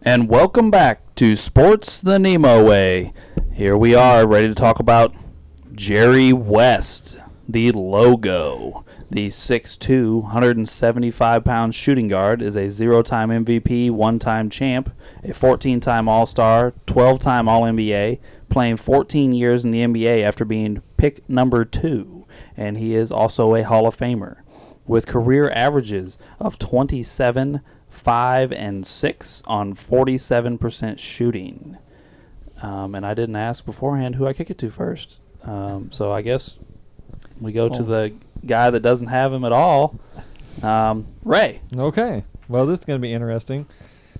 And welcome back to Sports the NEMO Way. Here we are, ready to talk about Jerry West, the logo. The 6'2", 175-pound shooting guard is a 0-time MVP, 1-time champ, a 14-time All-Star, 12-time All-NBA, playing 14 years in the NBA after being pick number 2, and he is also a Hall of Famer, with career averages of 27, 5, and 6 on 47% shooting. And I didn't ask beforehand who I kick it to first. So I guess we go to the guy that doesn't have him at all, Ray. Okay. Well, this is going to be interesting.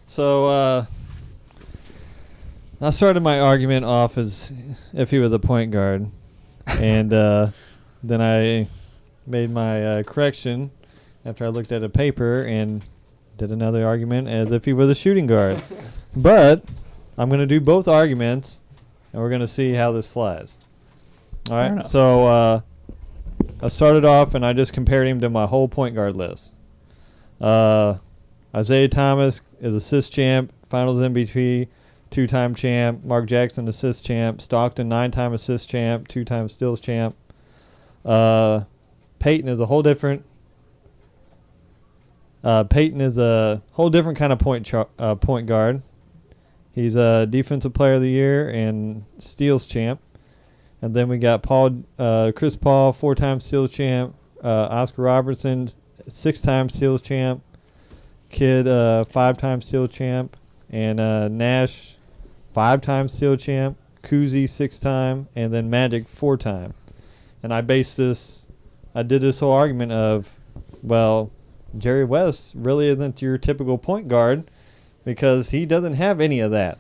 So I started my argument off as if he was a point guard. And then I made my correction after I looked at a paper and did another argument as if he was a shooting guard. But I'm going to do both arguments, and we're going to see how this flies. All right. So I started off, and I just compared him to my whole point guard list. Isaiah Thomas is assist champ, Finals MVP, 2-time champ. Mark Jackson, assist champ. Stockton, 9-time assist champ, 2-time steals champ. Peyton is a whole different kind of point guard. He's a defensive player of the year and steals champ. And then we got Chris Paul, 4-time steals champ. Oscar Robertson, 6-time steals champ. Kidd, 5-time steals champ. And Nash, 5-time steals champ. Kuzi, 6-time. And then Magic, 4-time. And I did this whole argument of, well, Jerry West really isn't your typical point guard because he doesn't have any of that.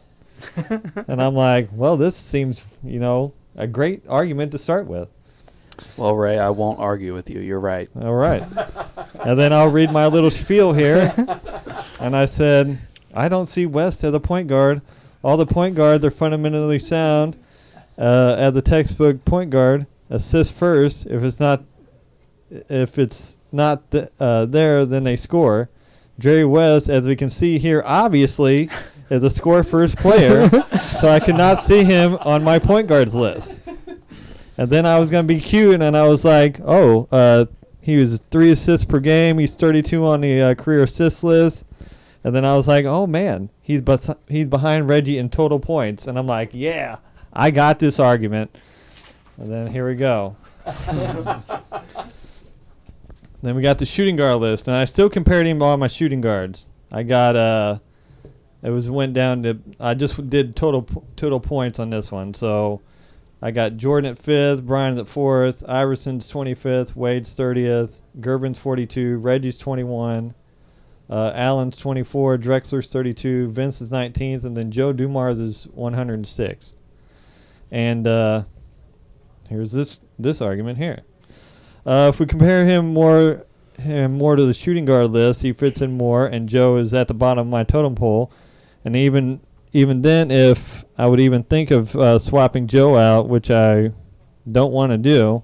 And I'm like, well, this seems, a great argument to start with. Well, Ray, I won't argue with you. You're right. All right. And then I'll read my little spiel here. And I said, I don't see West as a point guard. All the point guards are fundamentally sound. As a textbook point guard, assist first. If it's not there, then they score. Jerry West, as we can see here, obviously is a score first player, so I could not see him on my point guards list. And then I was going to be cute, and I was like, he was 3 assists per game. He's 32 on the career assist list. And then I was like, oh, man, he's behind Reggie in total points. And I'm like, yeah, I got this argument. And then here we go. Then we got the shooting guard list, and I still compared him to all my shooting guards. I got went down to, I just did total points on this one. So I got Jordan at 5th, Bryant at 4th, Iverson's 25th, Wade's 30th, Gervin's 42, Reggie's 21, Allen's 24, Drexler's 32, Vince's 19th, and then Joe Dumars is 106. And here's this argument here. If we compare him more to the shooting guard list, he fits in more, and Joe is at the bottom of my totem pole. And even then, if I would even think of swapping Joe out, which I don't want to do,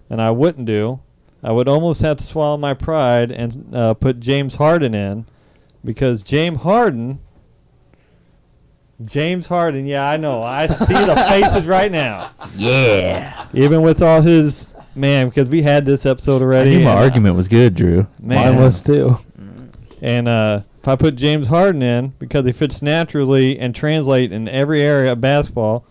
and I wouldn't do, I would almost have to swallow my pride and put James Harden in, because James Harden, yeah, I know. I see the faces right now. Yeah. Even with all his... Man, because we had this episode already. I knew my argument was good, Drew. Man. Mine was too. And if I put James Harden in, because he fits naturally and translate in every area of basketball,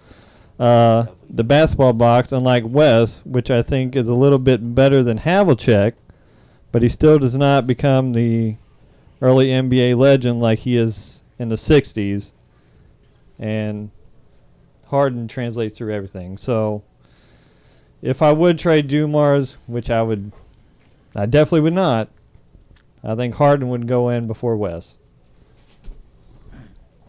the basketball box, unlike West, which I think is a little bit better than Havlicek, but he still does not become the early NBA legend like he is in the 60s. And Harden translates through everything. So... if I would trade Dumars, which I definitely would not, I think Harden would go in before West.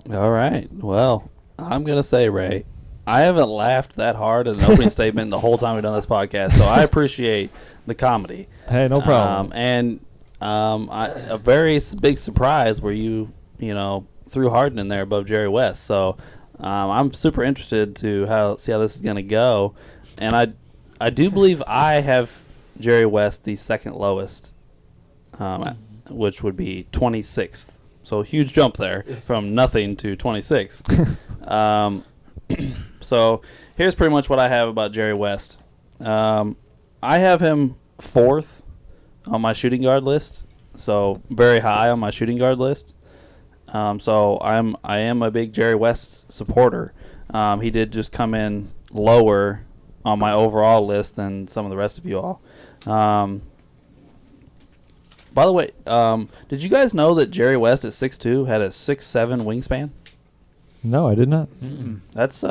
All right. Well, I'm going to say, Ray, I haven't laughed that hard at an opening statement the whole time we've done this podcast, so I appreciate the comedy. Hey, no problem. A very big surprise where you threw Harden in there above Jerry West. So I'm super interested to see how this is going to go. And I do believe I have Jerry West the second lowest, which would be 26th. So huge jump there from nothing to 26. So here's pretty much what I have about Jerry West. I have him 4th on my shooting guard list, so very high on my shooting guard list. So I am a big Jerry West supporter. He did just come in lower on my overall list than some of the rest of you all. By the way, did you guys know that Jerry West at 6'2" had a 6'7" wingspan? No, I did not. That's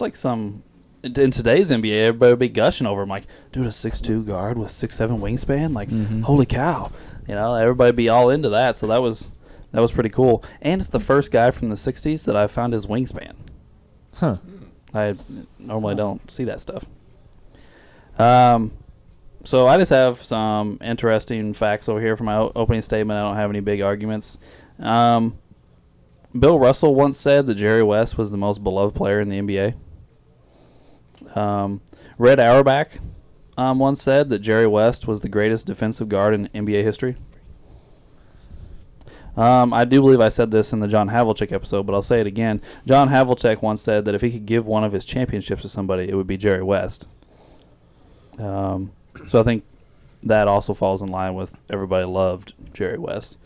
like some in today's NBA. Everybody would be gushing over him, like, dude, a 6'2" guard with 6'7" wingspan, like, holy cow! You know, everybody be all into that. So that was pretty cool. And it's the first guy from the '60s that I found his wingspan. Huh. I normally don't see that stuff. So I just have some interesting facts over here for my opening statement. I don't have any big arguments. Bill Russell once said that Jerry West was the most beloved player in the NBA. Red Auerbach once said that Jerry West was the greatest defensive guard in NBA history. I do believe I said this in the John Havlicek episode, but I'll say it again. John Havlicek once said that if he could give one of his championships to somebody, it would be Jerry West. So I think that also falls in line with everybody loved Jerry West.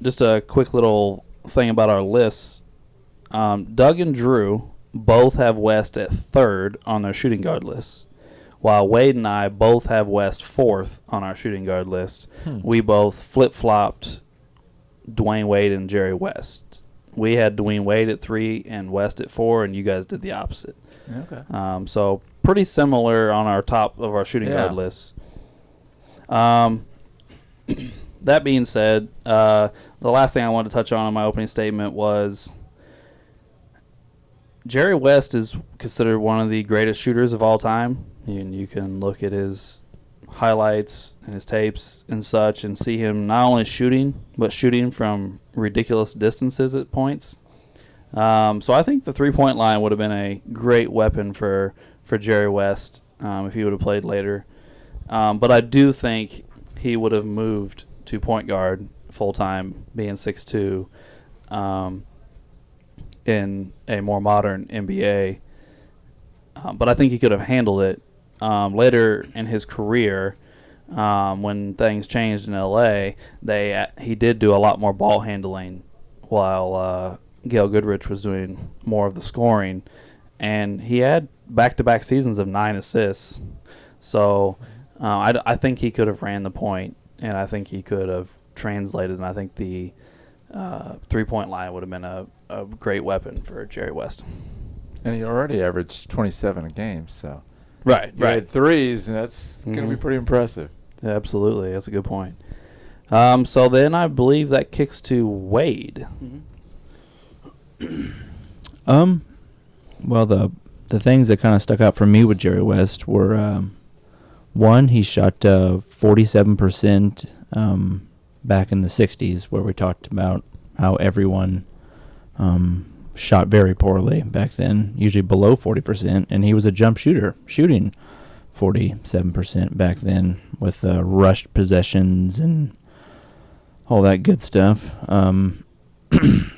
Just a quick little thing about our lists. Doug and Drew both have West at 3rd on their shooting guard lists, while Wade and I both have West 4th on our shooting guard list. We both flip-flopped Dwayne Wade and Jerry West. We had Dwayne Wade at 3 and West at 4, and you guys did the opposite. Okay. So pretty similar on our top of our shooting guard lists. That being said, the last thing I wanted to touch on in my opening statement was Jerry West is considered one of the greatest shooters of all time. And you can look at his highlights and his tapes and such and see him not only shooting, but shooting from ridiculous distances at points. So I think the three-point line would have been a great weapon for Jerry West if he would have played later. But I do think he would have moved to point guard full-time, being 6'2", in a more modern NBA. But I think he could have handled it later in his career. When things changed in L.A., he did do a lot more ball handling while Gail Goodrich was doing more of the scoring. And he had back-to-back seasons of 9 assists. So I think he could have ran the point, and I think he could have translated, and I think the three-point line would have been a great weapon for Jerry West. And he already averaged 27 a game, so Right. you had threes, and that's going to be pretty impressive. Yeah, absolutely. That's a good point. So then I believe that kicks to Wade. Well, the things that kind of stuck out for me with Jerry West were, one, he shot 47% back in the 60s, where we talked about how everyone shot very poorly back then, usually below 40%, and he was a jump shooter, shooting 47% back then with rushed possessions and all that good stuff.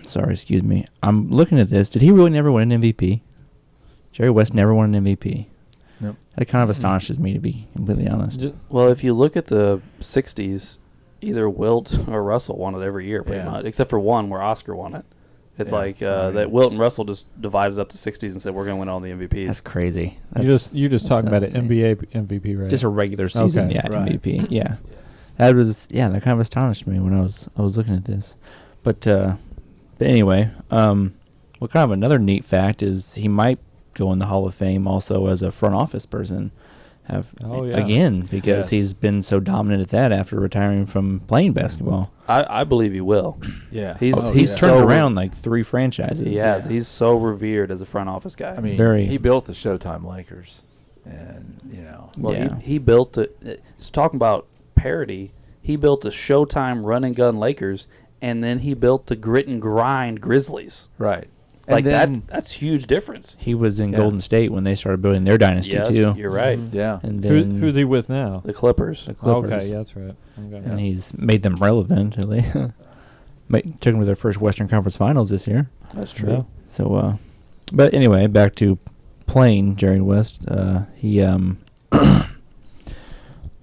Sorry, excuse me. I'm looking at this. Did he really never win an MVP? Jerry West never won an MVP. Nope. That kind of astonishes me, to be completely honest. Well, if you look at the 60s, either Wilt or Russell won it every year, pretty much, except for one where Oscar won it. It's that Wilt and Russell just divided up the 60s and said, we're going to win all the MVPs. That's crazy. You just talking about an NBA MVP, right? Just a regular season, Okay, right. MVP, yeah. That kind of astonished me when I was looking at this. But anyway, what kind of another neat fact is he might go in the Hall of Fame also as a front office person. Again, because he's been so dominant at that after retiring from playing basketball. I believe he will. Yeah. He's turned around like 3 franchises. He has. Yeah. He's so revered as a front office guy. I mean, he built the Showtime Lakers. And, he built it. It's talking about parity. He built the Showtime run and gun Lakers, and then he built the grit and grind Grizzlies. Right. Like, then, that's huge difference. He was in Yeah. Golden State when they started building their dynasty Yes, too. you're right. Mhm. yeah. And then Who's he with now? The Clippers. the Clippers. Okay, yeah, that's right. Okay. And he's made them relevant. They took them to their first Western Conference Finals this year. That's true. Yeah. So, but anyway, back to playing Jerry West. He,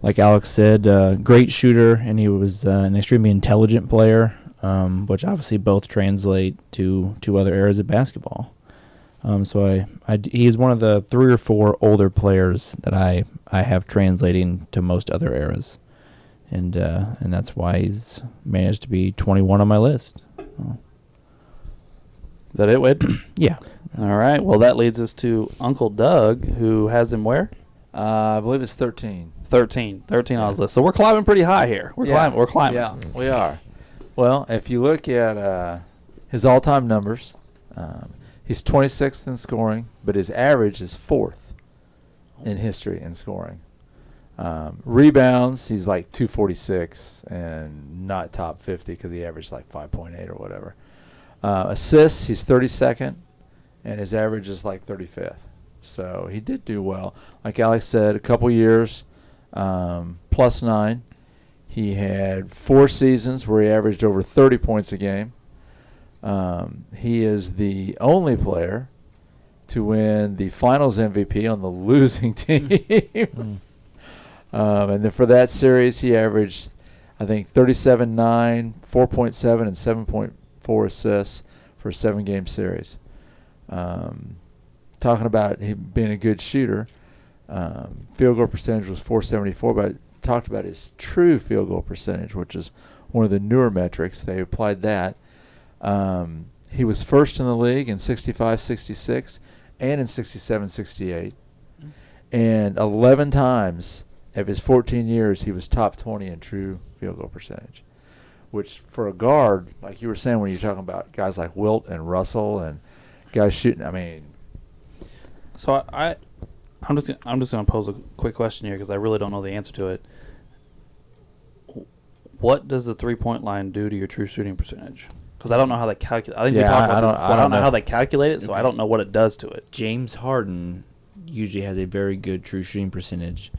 like Alex said, great shooter, and he was an extremely intelligent player, which obviously both translate to other areas of basketball. So he's one of the 3 or 4 older players that I have translating to most other eras, and that's why he's managed to be 21 on my list. Is that it, Wade? Yeah. All right. Well, that leads us to Uncle Doug, who has him where? I believe it's 13. 13 on his list. So we're climbing pretty high here. We're climbing. Yeah, we are. Well, if you look at his all-time numbers, he's 26th in scoring, but his average is 4th in history in scoring. Rebounds, he's like 246 and not top 50 because he averaged like 5.8 or whatever. Assists, he's 32nd, and his average is like 35th. So he did do well. Like Alex said, a couple years, +9. He had 4 seasons where he averaged over 30 points a game. He is the only player to win the Finals MVP on the losing team. And then for that series, he averaged, I think, 37.9, 4.7, and 7.4 assists for a 7-game series. Talking about him being a good shooter, field goal percentage was .474, but I talked about his true field goal percentage, which is one of the newer metrics. They applied that. He was first in the league in 65-66 and in 67-68. And 11 times of his 14 years, he was top 20 in true field goal percentage, which for a guard, like you were saying when you're talking about guys like Wilt and Russell and guys shooting, I mean. So I'm just going to pose a quick question here because I really don't know the answer to it. What does the 3-point line do to your true shooting percentage? Because I don't know how they calculate. I think we talked about this before. I don't know how they calculate it, so I don't know what it does to it. James Harden usually has a very good true shooting percentage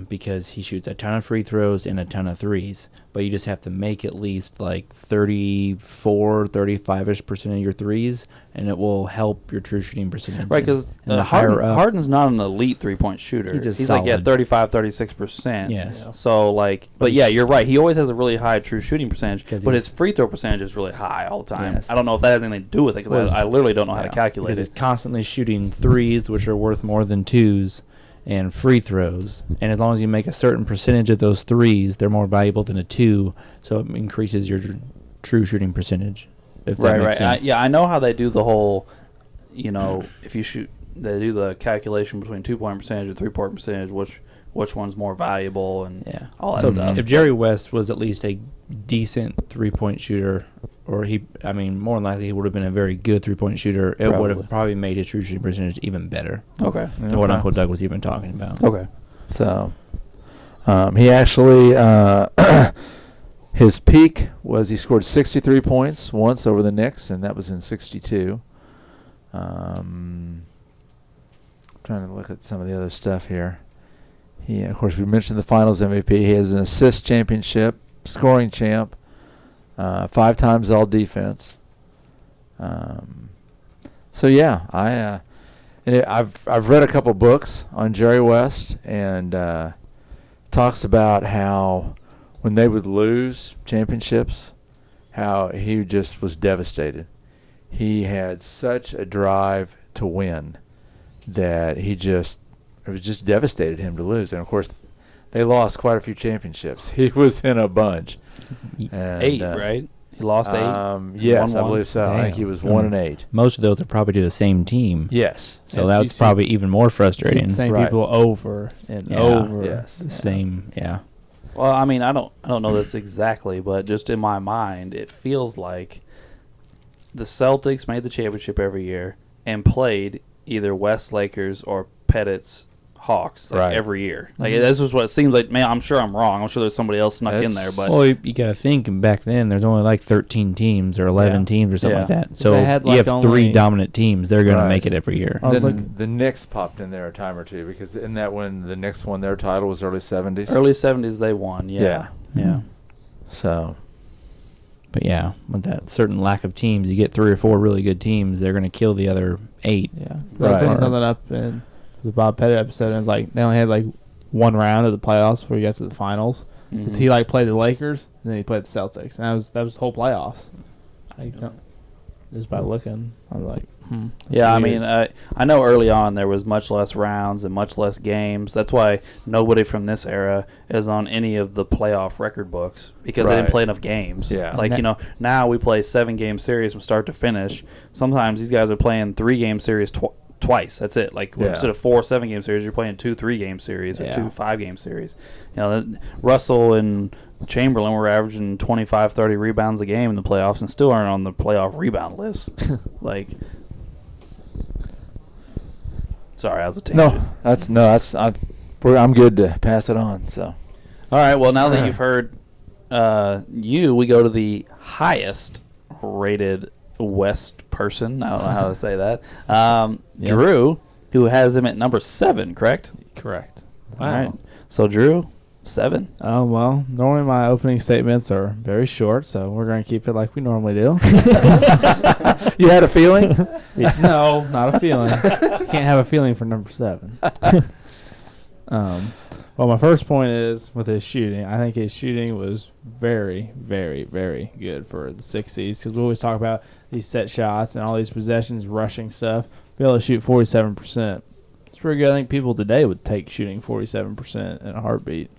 because he shoots a ton of free throws and a ton of threes. But you just have to make at least like 34, 35-ish% of your threes, and it will help your true shooting percentage. Right, because Harden's not an elite 3-point shooter. He's like at 35, 36%. Yes. So, like, but yeah, you're right. He always has a really high true shooting percentage, but his free throw percentage is really high all the time. Yes. I don't know if that has anything to do with it because I literally don't know how to calculate because it. he's constantly shooting threes, which are worth more than twos, and free throws. And as long as you make a certain percentage of those threes, they're more valuable than a two, so it increases your true shooting percentage. If that makes sense. I know how they do the whole, if you shoot, they do the calculation between 2-point percentage and 3-point percentage, which one's more valuable and all that stuff. If Jerry West was at least a decent 3-point shooter, or more than likely he would have been a very good 3-point shooter, it would have probably made his true shooting percentage even better. Okay. Than what Uncle Doug was even talking about. Okay. So he actually his peak was he scored 63 points once over the Knicks, and that was in 62. Trying to look at some of the other stuff here. He, of course, we mentioned the Finals MVP. He has an assist championship, scoring champ, 5 times all defense. So yeah, I've read a couple books on Jerry West, and talks about how when they would lose championships, how he just was devastated. He had such a drive to win that it was just devastated him to lose. And of course, they lost quite a few championships. He was in a bunch. And, 8, right? He lost 8. Yes, I 1-1. believe so. I think he was 1-8. Most of those are probably to the same team. Yes. So that's probably even more frustrating. The same people over and over. Yes. The same, yeah. Well, I mean, I don't know this exactly, but just in my mind, it feels like the Celtics made the championship every year and played either West Lakers or Pettit's Hawks Right. every year. Like this is what it seems like. Man, I'm sure I'm wrong. I'm sure there's somebody else snuck in there, but Well, you got to think back then there's only like 13 teams or 11 Yeah. teams or something like Yeah. that. So They had, you like, have three only- dominant teams. They're going to Right. make it every year. I was Then looking- the Knicks popped in there a time or two because in that when the Knicks won their title was early 70s. early 70s they won. Yeah. Yeah. So But yeah, with that certain lack of teams, you get 3 or 4 really good teams. They're going to kill the other 8. Yeah. I Right. was looking something up in the Bob Pettit episode, and it's like they only had like one round of the playoffs before you got to the finals. 'Cause he like played the Lakers, and then he played the Celtics, and that was the whole playoffs. Just by looking, I'm like, that's Yeah, I weird. mean, I know early on there was much less rounds and much less games. That's why nobody from this era is on any of the playoff record books because they didn't Right. play enough games. Yeah. Like, now we play 7-game series from start to finish. Sometimes these guys are playing 3-game series twice. That's it. Like, Yeah. instead of 4 7-game series, you're playing 2 3-game series or Yeah. 2 5-game series. Russell and Chamberlain were averaging 25, 30 rebounds a game in the playoffs and still aren't on the playoff rebound list. Like, sorry, that was a tangent. I'm good to pass it on. So All right, well, now that you've heard we go to the highest rated West person. I don't know how to say that. Drew, who has him at number 7, correct? correct. All right. So, Drew, 7. Oh, well, normally my opening statements are very short, so we're going to keep it like we normally do. you had a feeling? No, not a feeling. Can't have a feeling for number 7. Well, my first point is with his shooting. I think his shooting was very, very, very good for the 60s because we always talk about these set shots and all these possessions, rushing stuff. Be able to shoot 47%. It's pretty good. I think people today would take shooting 47% in a heartbeat.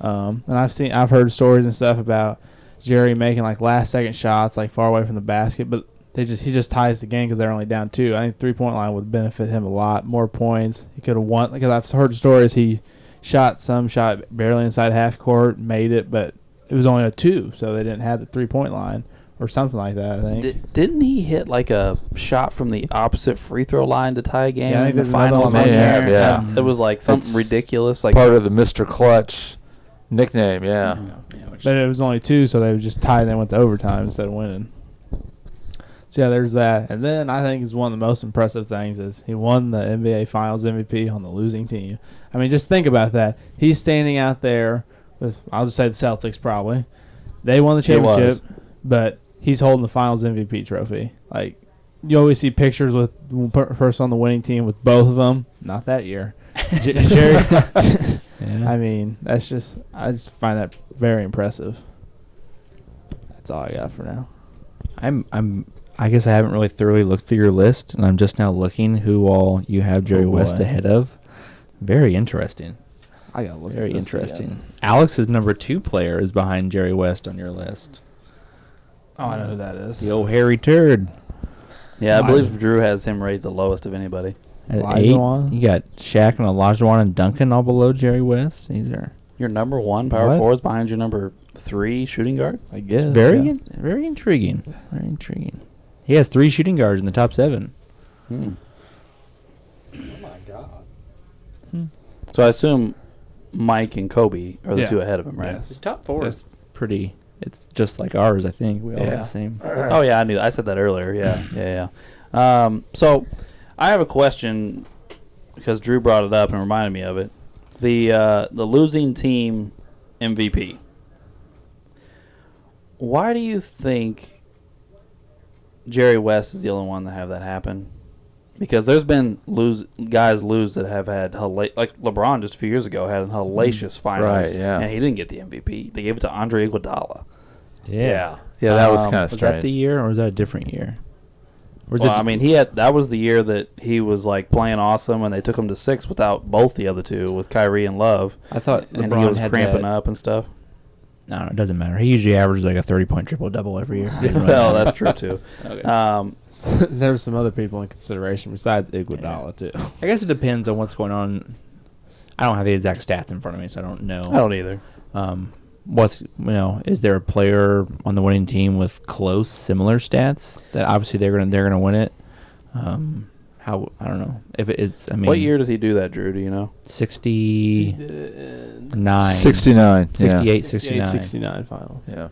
And I've heard stories and stuff about Jerry making like last second shots like far away from the basket, but he just ties the game because they're only down 2. I think 3-point line would benefit him a lot. More points. He could have won because I've heard stories he shot barely inside half court, made it, but it was only a 2, so they didn't have the 3-point line or something like that. I think. Didn't he hit like a shot from the opposite free throw line to tie a game Yeah, I think in the there's another finals one one there. year? Yeah. It was like something It's ridiculous. Like part of the Mr. Clutch nickname. Yeah. But it was only 2, so they would just tie and they went to overtime instead of winning. So, yeah, there's that. And then I think is one of the most impressive things is he won the NBA Finals MVP on the losing team. I mean, just think about that. He's standing out there with, I'll just say the Celtics probably. They won the He was. championship, but he's holding the Finals MVP trophy. Like, you always see pictures with one person on the winning team with both of them. Not that year. Jerry, I mean, I just find that very impressive. That's all I got for now. I guess I haven't really thoroughly looked through your list, and I'm just now looking who all you have Jerry West boy. ahead of. Very interesting. I gotta look Very at this interesting. again. Alex's number 2 player is behind Jerry West on your list. Oh, I know who that is. The old hairy turd. yeah, I believe Drew has him rated the lowest of anybody. At Olajuwon? 8, you got Shaq and Olajuwon and Duncan all below Jerry West. These are Your number 1 power What? forward is behind your number 3 shooting guard. I guess. very yeah. very intriguing. Very intriguing. He has 3 shooting guards in the top 7. Oh my god. So I assume Mike and Kobe are the Yeah. 2 ahead of him, right? Yes. His top 4 Yes. is pretty. It's just like ours, I think. We all have Yeah. the same. Oh yeah, I knew. I said that earlier. Yeah. So I have a question because Drew brought it up and reminded me of it. The losing team MVP. Why do you think Jerry West is the only one to have that happen? Because there's been guys that have had like LeBron just a few years ago had a hellacious finals, Right, yeah. and he didn't get the MVP. They gave it to Andre Iguodala. Yeah, that was kind of Was that strange. the year, or was that a different year? Or was Well, it I mean, that was the year that he was like playing awesome, and they took him to 6 without both the other 2 with Kyrie and Love, I thought and he LeBron was had cramping that. up and stuff. No, it doesn't matter. He usually averages like a 30-point triple-double every year. Well, that's true too. There's some other people in consideration besides Iguodala too. I guess it depends on what's going on. I don't have the exact stats in front of me, so I don't know. I don't either. Is there a player on the winning team with close, similar stats that obviously they're gonna win it? how I don't know if it's. I mean, What year did he do that, Drew? Do you know? 69, 69. 68, 69. 69 finals. Yeah.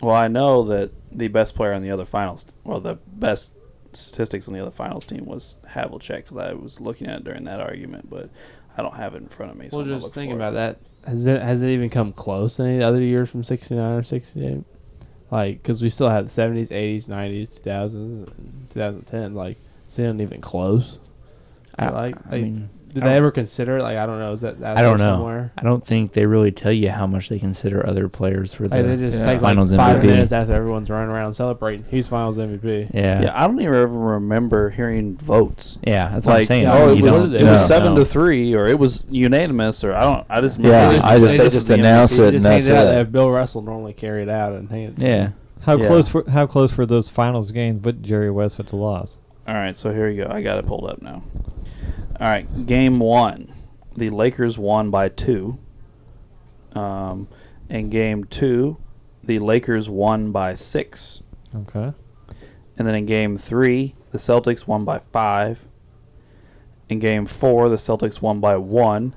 Well, I know that the best player on the other finals, the best statistics on the other finals team was Havlicek, because I was looking at it during that argument, but I don't have it in front of me. So Well, I'm gonna just look thinking for it. about that. Has it even come close any other years from 69 or 68? Like, because we still have the 70s, 80s, 90s, 2000s, 2010. Like, it's not even close. I mean, did they ever consider it? Like, I don't know. Is that I don't know. somewhere? I don't think they really tell you how much they consider other players for Like, the they just Yeah. take finals like 5 MVP. minutes after everyone's running around celebrating. He's finals MVP. Yeah. Yeah, I don't even ever remember hearing votes. Yeah, that's what I'm Like, saying. oh, it You was don't- it you was don't 7-3, or it was unanimous, or I just Yeah, remember they this just is the announce MVP. it. Just and hand that's it out. it. If Bill Russell normally carry it out and hand it. Yeah. How Yeah. close for those finals games with Jerry West with the loss? All right, so here you go. I got it pulled up now. All right, game 1, the Lakers won by 2. In game 2, the Lakers won by 6. Okay. And then in game 3, the Celtics won by 5. In game 4, the Celtics won by 1.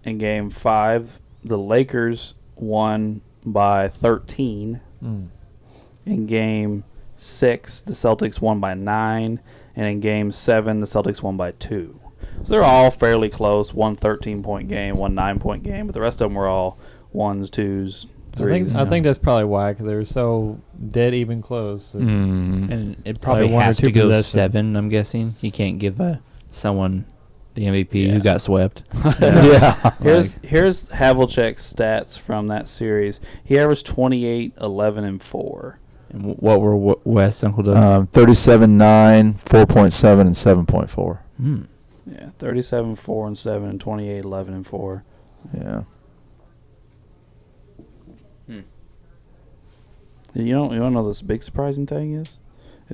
In game 5, the Lakers won by 13. Mm. In game 6, the Celtics won by 9. And in game 7, the Celtics won by 2. So they're all fairly close. One 13-point game, one 9-point game, but the rest of them were all 1s, 2s, 3s. I think that's probably why, because they were so dead even close. And it probably one or has two to go possessions. 7, I'm guessing. You can't give someone the MVP Yeah. who got swept. Yeah. Here's Havlicek's stats from that series. He averaged 28, 11, and 4. And what were West, Uncle Doug? 37.9, 4.7, and 7.4. Yeah, 37, 4, and 7, and 28, 11, and 4. Yeah. You want to know this big surprising thing is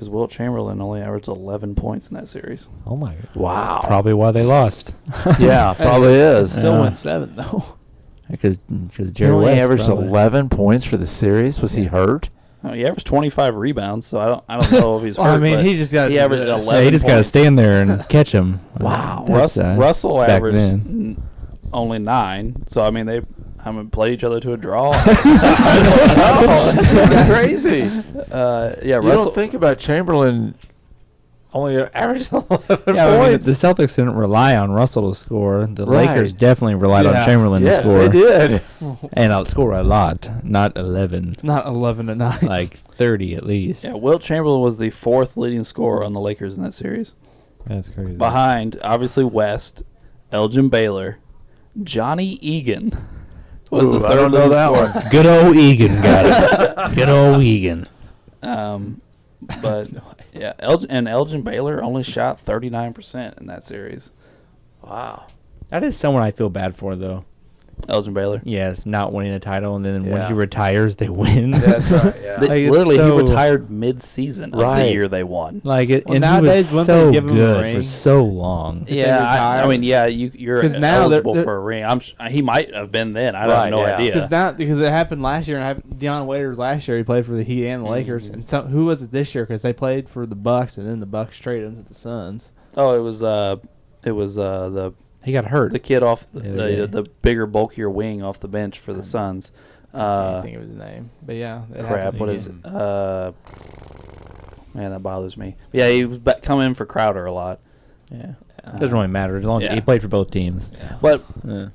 Wilt Chamberlain only averaged 11 points in that series. Oh my God. Wow. Probably why they lost. Yeah, probably is. Still Yeah. went 7 though. Because He Jerry only West averaged probably. 11 points for the series. Was he hurt? Oh, he averaged 25 rebounds, so I don't know if he's hurt. Well, I mean, but he just got. he averaged 11 Yeah, he just got to points. stand there and catch him. Wow. Russell back averaged then. only 9, so I mean they played each other to a draw. Crazy. Yeah, You Russell. don't think about Chamberlain only averaged 11 Yeah, I mean, points. the Celtics didn't rely on Russell to score. The Right. Lakers definitely relied Yeah. on Chamberlain Yes, to score. they did. And outscore a lot, not 11. Not 11 to 9. Like 30 at least. Yeah, Wilt Chamberlain was the 4th leading scorer on the Lakers in that series. That's crazy. Behind, obviously, West, Elgin Baylor, Johnny Egan was Ooh, the I 3rd don't know leading that scorer. one. Good old Egan got it. Good old Egan. But yeah, Elgin Baylor only shot 39% in that series. Wow. That is someone I feel bad for, though. Elgin Baylor. Yes, not winning a title, and then when Yeah. he retires, they win. That's right, yeah. Like, it's Literally, so- he retired mid-season of the Right. year they won. Like it, Well, and nowadays, he was wouldn't they so give him a good ring? for so long. If they Yeah, retire. I mean, yeah, you're 'Cause now eligible they're- for a ring. he might have been then. I Right, have no yeah. idea. Because it happened last year, and Deion Waiters last year he played for the Heat and the Lakers, and who was it this year? Because they played for the Bucks, and then the Bucks traded him to the Suns. Oh, it was He got hurt. the kid off The other day. the bigger, bulkier wing off the bench for the Suns. I can't think of his name, but yeah, it Crap, happened what again. is it? Man, that bothers me. Yeah, he was coming in for Crowder a lot. Yeah. Doesn't really matter as long as Yeah. he played for both teams. But Yeah.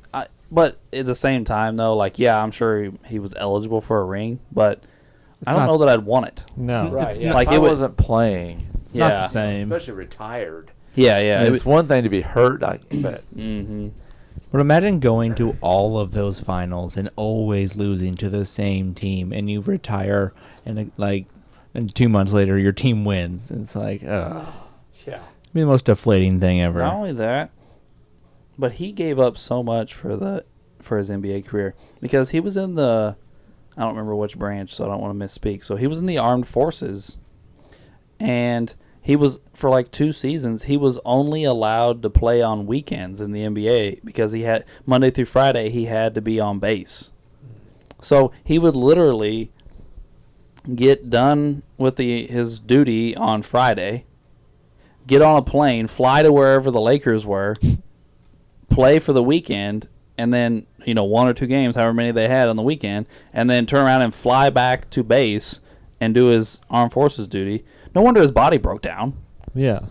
but at the same time, though, like, yeah, I'm sure he was eligible for a ring, but I don't not- know that I'd want it. No. Right, yeah. Like, Like it it would- wasn't playing. It's not Yeah. the same. Especially retired. Yeah, yeah. And it's one thing to be hurt, but Mm-hmm. But imagine going to all of those finals and always losing to the same team, and you retire, and and 2 months later your team wins. It's like, yeah. be the most deflating thing ever. Not only that, but he gave up so much for his NBA career because he was in I don't remember which branch, so I don't want to misspeak. So he was in the armed forces, and he was, for like 2 seasons, he was only allowed to play on weekends in the NBA because he had Monday through Friday he had to be on base. So he would literally get done with his duty on Friday, get on a plane, fly to wherever the Lakers were, play for the weekend, and then 1 or 2 games, however many they had on the weekend, and then turn around and fly back to base and do his armed forces duty. No wonder his body broke down. Yeah.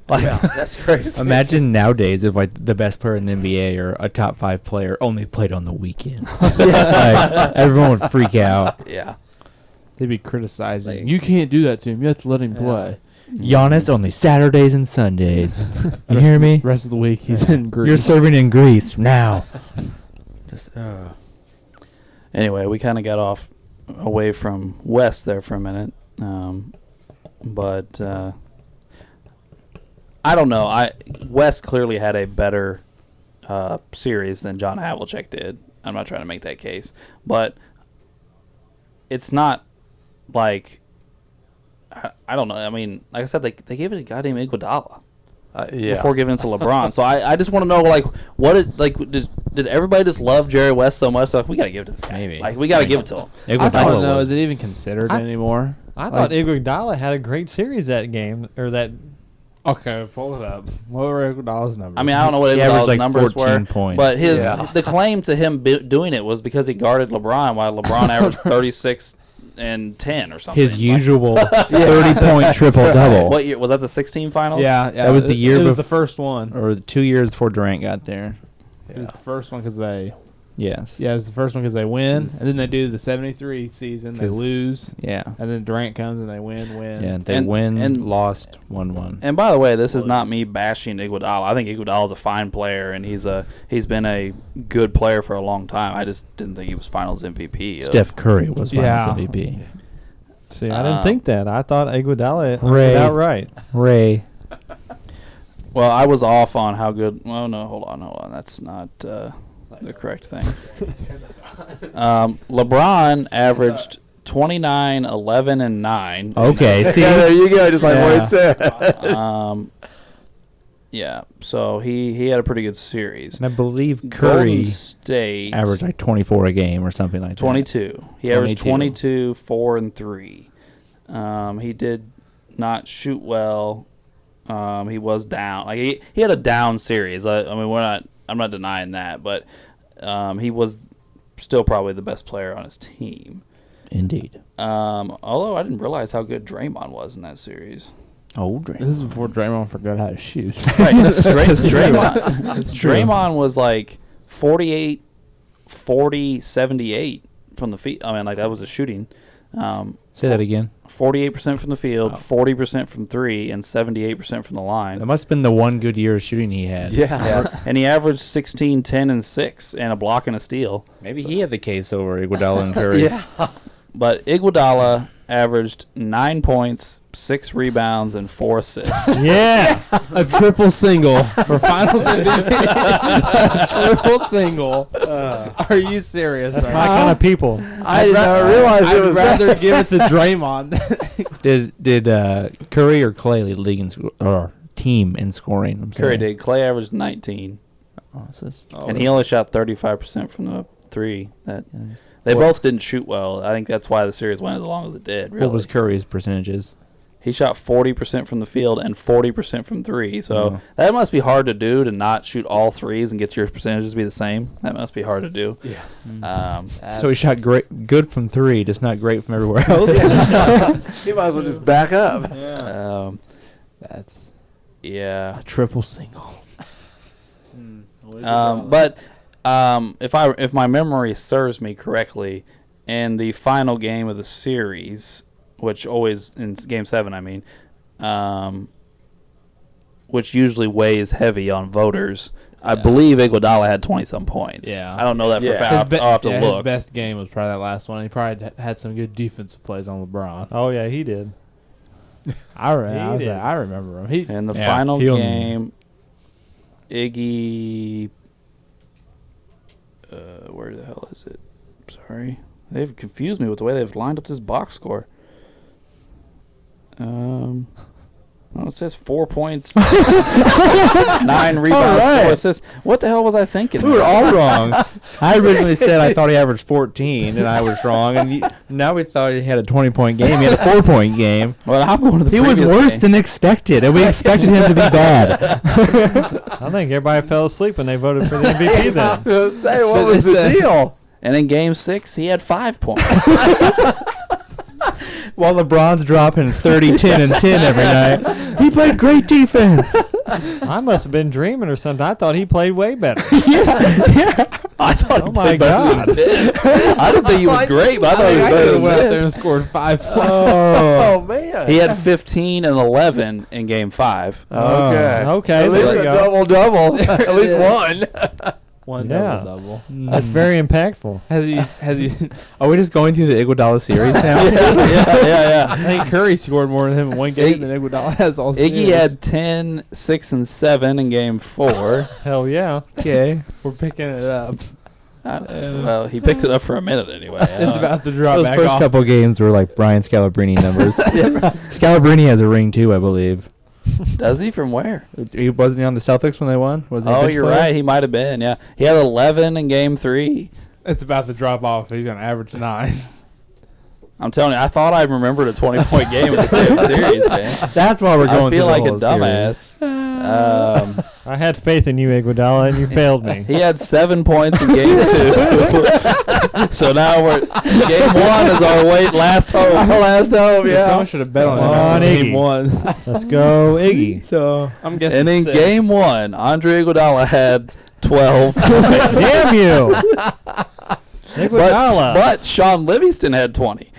Like, That's crazy. Imagine nowadays if like the best player in the NBA or a top 5 player only played on the weekends. Like, everyone would freak out. yeah. They'd be criticizing. Like- You can't do that to him. You have to let him play. Giannis only Saturdays and Sundays. You hear me? Rest of the week he's in Greece. You're serving in Greece now. Just, Anyway, we kind of got off away from West there for a minute. But I don't know. West clearly had a better series than John Havlicek did. I'm not trying to make that case. But it's not like, I don't know. I mean, like I said, they gave it to goddamn Iguodala before giving it to LeBron. So I just want to know, like, did everybody just love Jerry West so much? Like, we got to give it to this guy. Maybe. Like, we got to give it to him. I Iguodala don't know. was- Is it even considered anymore? I thought Iguodala had a great series that game, or that. Okay, pull it up. What were Iguodala's numbers? I mean, I don't know what He averaged Iguodala's like numbers 14 were, points. but Yeah. the claim to him doing it was because he guarded LeBron, while LeBron averaged 36 and 10 or something. his Like, usual 30-point triple-double. what year was that? The 16 finals? yeah, That was the year It was bef- the first one. Or 2 years before Durant got there. It was the first one because they. Yes. Yeah, it was the first one because they win, and then they do the 73 season. They 'Cause- lose, Yeah. and then Durant comes and they win. Yeah, they And- win, and- lost, 1-1. And by the way, this is not me bashing Iguodala. I think Iguodala is a fine player, and he's been a good player for a long time. I just didn't think he was Finals MVP. Steph Curry was Yeah. Finals MVP. See, I didn't think that. I thought Iguodala Ray. Ray. outright. Ray. Well, I was off on how good. Well, no, hold on. That's not the correct thing. LeBron averaged 29, 11, and 9. Okay, see? Yeah, there you go. Just like what Yeah. it said. Yeah, so he had a pretty good series. And I believe Golden Curry State averaged like 24 a game or something like that. 22. He averaged 22. 22, 4, and 3. He did not shoot well. He was down. Like he had a down series. I mean, I'm not denying that, but he was still probably the best player on his team. Indeed. Although I didn't realize how good Draymond was in that series. Oh, Draymond. This is before Draymond forgot how to shoot. Right. Draymond was like 48, 40, 78 from the field. I mean, like that was a shooting. Say that again. 48% from the field, 40% from 3, and 78% from the line. That must have been the one good year of shooting he had. Yeah. And he averaged 16, 10, and 6, and a block and a steal. Maybe he had the case over Iguodala and Curry. Yeah. But Iguodala averaged 9 points, 6 rebounds, and 4 assists. Yeah. A triple single for Finals MVP. A triple single. Are you serious? My kind of people. I did not realize it I'd was rather that. give it to Draymond. Did Curry or Clay lead league in or team in scoring? I'm sorry. Curry did. Clay averaged 19, Oh, so that's- and he only shot 35% from the 3. They What- both didn't shoot well. I think that's why the series went as long as it did. Really. What was Curry's percentages? He shot 40% from the field and 40% from 3. So Oh. that must be hard to do, to not shoot all threes and get your percentages to be the same. That must be hard to do. Yeah. So he shot good from 3, just not great from everywhere else. He might as well just back up. That's Yeah. a triple single. But if my memory serves me correctly, in the final game of the series, which always in Game 7, I mean, which usually weighs heavy on voters, I believe Iguodala had 20-some points. Yeah. I don't know that for a Yeah. fact. I'll have to His look. best game was probably that last one. He probably had some good defensive plays on LeBron. Oh yeah, he did. I did. remember him. In the Yeah, final he'll game, Iggy, where the hell is it? Sorry, they've confused me with the way they've lined up this box score. Well, it says 4 points, 9 rebounds, 4 assists. What the hell was I thinking? We were all wrong. I originally said I thought he averaged 14, and I was wrong. And now we thought he had a 20-point game. He had a 4-point game. Well, I'm going to the He was previous worse game. than expected, and we expected him to be bad. I think everybody fell asleep when they voted for the MVP then. Say, what was the deal? And in Game 6, he had 5 points. While LeBron's dropping 30, 10, and 10 every night. He played great defense. I must have been dreaming or something. I thought he played way better. I thought Oh he my played better God. than this. I didn't think he was great, but I thought he was I better could than have went out there and this. scored 5 points. Oh, man. He had 15 and 11 in Game 5. Okay. Okay, At there least we a go. double. At least one. One Yeah. double. That's very impactful. Has he? Are we just going through the Iguodala series now? yeah. I think Curry scored more than him in one game than Iguodala has all Iggy series. had 10, 6, and 7 in Game 4. Hell yeah. Okay. We're picking it up. Well, he picked it up for a minute anyway. It's about to drop Those back first off. couple games were like Brian Scalabrine numbers. Scalabrine has a ring too, I believe. Does he? From where? He wasn't he on the Celtics when they won? Was he a Oh, bench you're player? right. He might have been. Yeah, he had 11 in Game 3. It's about to drop off. He's gonna average 9. I'm telling you, I thought I remembered a 20-point game in this damn series, man. That's why we're going. I feel through like the a whole dumbass. I had faith in you, Iguodala, and you failed me. He had 7 points in Game 2. So now Game 1 is our last hope. Last hope, Someone should have bet on Come him on, after Game Iggy. 1. Let's go, Iggy. So I'm guessing. And in 6. Game 1, Andre Iguodala had 12 points. Damn you. Iguodala. But Sean Livingston had 20.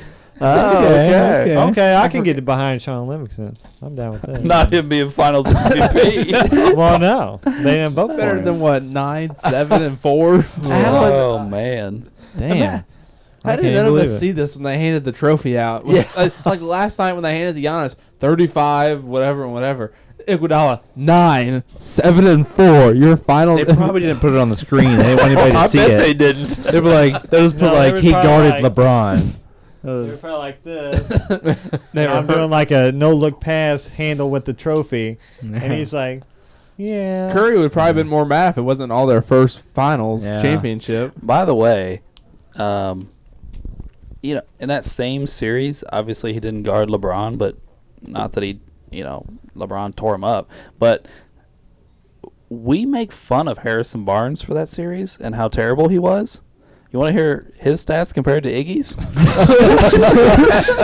Oh, okay. Okay, I can get behind Sean Livingston. I'm down with that. Not him being Finals MVP. Well, no. They didn't vote for Better him. than what? 9, 7, and 4. Oh, man. Damn. How I did can't none of believe us it. see this when they handed the trophy out? Yeah. Like last night when they handed the Giannis 35, whatever, and whatever. Iguodala 9, 7, and 4. Your final. they probably didn't put it on the screen. They didn't want anybody to I see bet it. they didn't. They were like, they just put No, they like were he probably guarded like- LeBron. They were probably like this. They And I'm were- doing like a no-look pass handle with the trophy. And he's like, yeah. Curry would probably been more mad if it wasn't all their first finals Yeah. championship. By the way, you know, in that same series, obviously he didn't guard LeBron, but not that he, LeBron tore him up. But we make fun of Harrison Barnes for that series and how terrible he was. You want to hear his stats compared to Iggy's?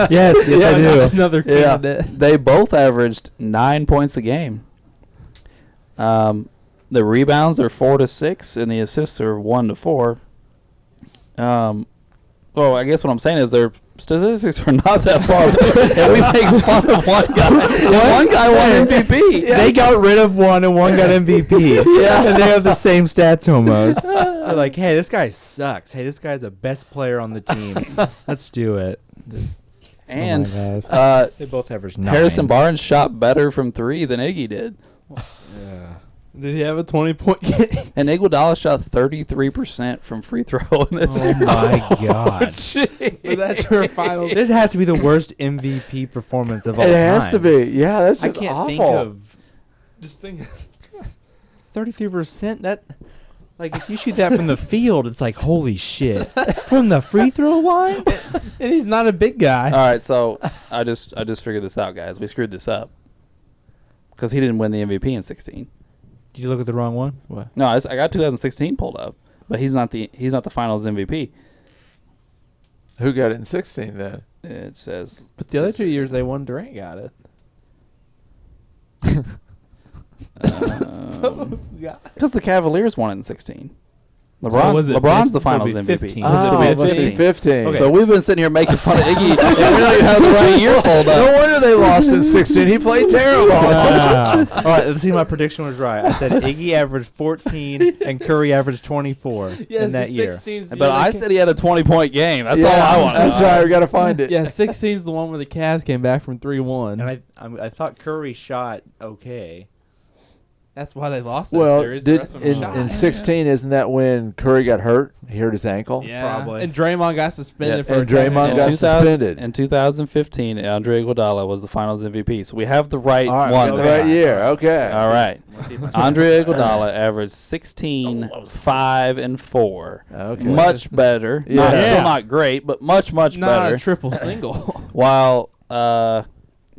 yes, I do. Another Yeah, candidate. they both averaged 9 points a game. The rebounds are 4 to 6, and the assists are 1 to 4. Well, I guess what I'm saying is their statistics are not that far, and we make fun of one guy. And one guy won MVP. They got rid of one and one got MVP. Yeah, and they have the same stats almost. They're like, hey, this guy sucks. Hey, this guy's the best player on the team. Let's do it. And Oh my gosh. They both averaged 9. Harrison Barnes shot better from 3 than Iggy did. Did he have a 20-point game? And Iguodala shot 33% from free throw in this series. my God. But that's your final. This has to be the worst MVP performance of all It time. has to be. Yeah, that's I just can't awful. think of Just think. 33%. That, like, if you shoot that from the field, it's like, holy shit. From the free throw line? And he's not a big guy. All right, so I just figured this out, guys. We screwed this up because he didn't win the MVP in 16. Did you look at the wrong one? What? No, I got 2016 pulled up, but he's not the Finals MVP. Who got it in 16 then? It says But the other 2 years they won, Durant got it. because the Cavaliers won it in 16. So LeBron's was it the 15? Finals So it'd be MVP. 15. So it'd be 15. 15. So we've been sitting here making fun of Iggy, and we don't even have the right year pulled No up. wonder they lost in 16. He played terrible. All right, let's see. My prediction was right. I said Iggy averaged 14 and Curry averaged 24 in that year. But I said he had a 20-point game. That's Yeah, all I want. That's right. We got to find it. Yeah, 16's the one where the Cavs came back from 3-1. And I thought Curry shot okay. That's why they lost that Well, series. The rest of them shot. in 16, isn't that when Curry got hurt? He hurt his ankle. Yeah, Probably. And Draymond got suspended for and Draymond attacking got him. 2000 suspended. In 2015, Andre Iguodala was the Finals MVP. So we have the right All right, one. the this right time. year. Okay. All right. Andre Iguodala averaged 16, 5, and 4. Okay. Much better. Yeah. Not, Yeah. Still not great, but much Not better. a triple single. While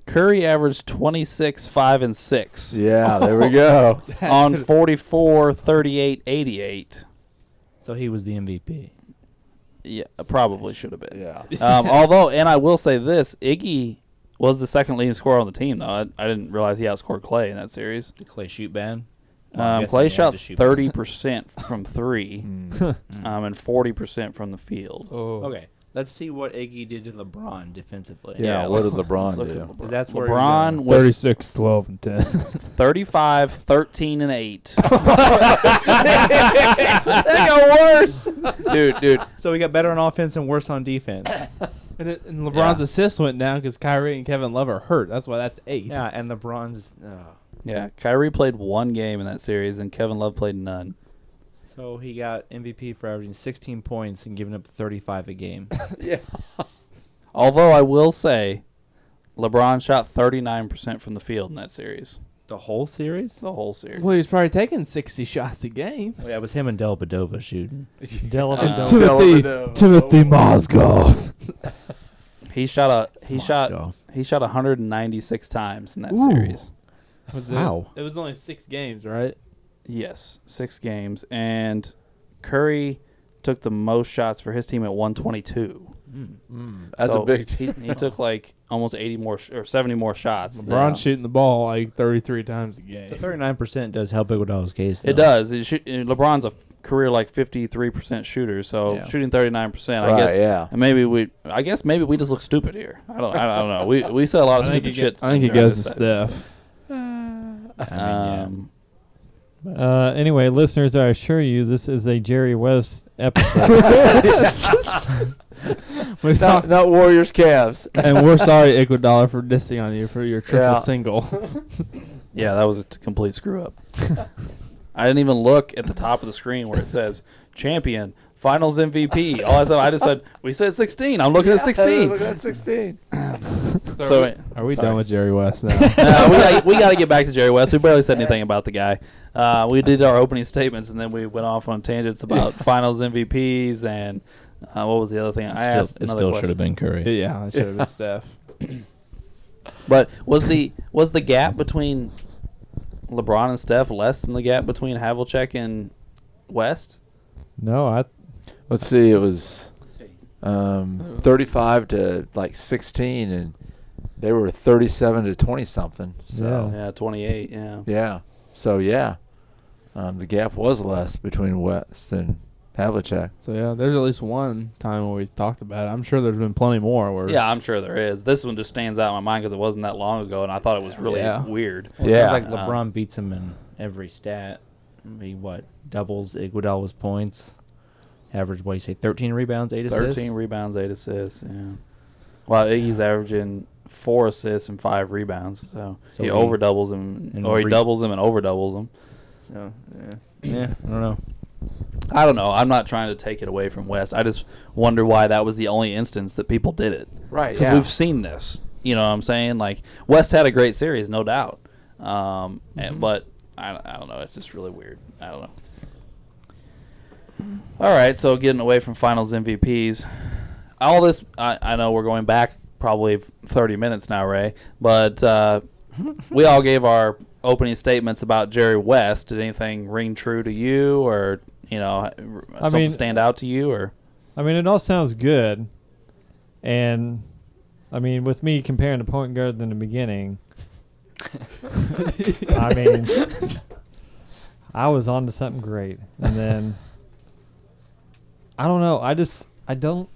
Curry averaged 26, 5, and 6 Yeah, there we go. on 44, 38, 88. So he was the MVP. Yeah, probably should have been. Yeah. Although, and I will say this, Iggy was the second leading scorer on the team, though. I didn't realize he outscored Clay in that series. Did Clay shoot bad? Well, I'm guessing Clay he had shot to shoot 30% from 3 Mm. and 40% from the field. Oh. Okay, let's see what Iggy did to LeBron defensively. Yeah, what did let's LeBron look at do? LeBron. 'Cause that's where LeBron was 36, 12, and 10. 35, 13, and 8. That got worse. Dude. So we got better on offense and worse on defense. And LeBron's Yeah. assists went down because Kyrie and Kevin Love are hurt. That's why that's 8. Yeah, and LeBron's. Yeah, Kyrie played one game in that series, and Kevin Love played none. So he got MVP for averaging 16 points and giving up 35 a game. Yeah. Although I will say, LeBron shot 39% from the field in that series. The whole series? The whole series. Well, he's probably taking 60 shots a game. Oh, yeah, it was him and Dellavedova shooting. Timothy Mozgov. He shot 196 times in that Ooh. series. Wow. It was only 6 games, right? Yes, 6 games, and Curry took the most shots for his team at 122. That's So a big he took like almost 80 more or 70 more shots. LeBron's shooting the ball like 33 times a game. The 39% does help Iguodala's case. It though. does. LeBron's a career like 53% shooter, so Yeah. shooting 39%. Right, I guess. yeah. And maybe we just look stupid here. I don't know. We said a lot of stupid shit. I think it during goes this to set. Steph. Anyway, listeners, I assure you, this is a Jerry West episode. Not Warriors Cavs. And we're sorry, Iguodala, for dissing on you for your triple Yeah. single. Yeah, that was a complete screw up. I didn't even look at the top of the screen where it says champion, finals MVP. All I just said, we said 16. I'm looking at 16. Look at 16. So Are we sorry. done with Jerry West now? we got to get back to Jerry West. We barely said anything about the guy. We did our opening statements, and then we went off on tangents about finals MVPs and what was the other thing? I asked It another still question. should have been Curry. Yeah, it should have been Steph. But was the gap between LeBron and Steph less than the gap between Havlicek and West? No, Let's see. It was 35 to like 16, and they were 37 to 20 something. So Yeah, 28. Yeah. yeah. So yeah, the gap was less between West and Havlicek. So, yeah, there's at least one time where we talked about it. I'm sure there's been plenty more. Where Yeah, I'm sure there is. This one just stands out in my mind because it wasn't that long ago, and I thought it was really weird. Well, Yeah. It sounds like LeBron beats him in every stat. He doubles Iguodala's points. Average, 13 rebounds, 8 assists? 13 rebounds, 8 assists, yeah. Well, he's averaging 4 assists and 5 rebounds, so he he- overdoubles him, and or he re- doubles him and overdoubles him. So, yeah, I don't know. I don't know. I'm not trying to take it away from West. I just wonder why that was the only instance that people did it. Right. Because we've seen this. You know what I'm saying? Like, West had a great series, no doubt. But I don't know. It's just really weird. I don't know. All right, so getting away from finals MVPs. All this, I know we're going back probably 30 minutes now, Ray, but we all gave our opening statements about Jerry West. Did anything ring true to you, or something stand out to you, or? I mean, it all sounds good, and I mean, with me comparing the point guard in the beginning, I mean, I was on to something great, and then I don't know. I don't.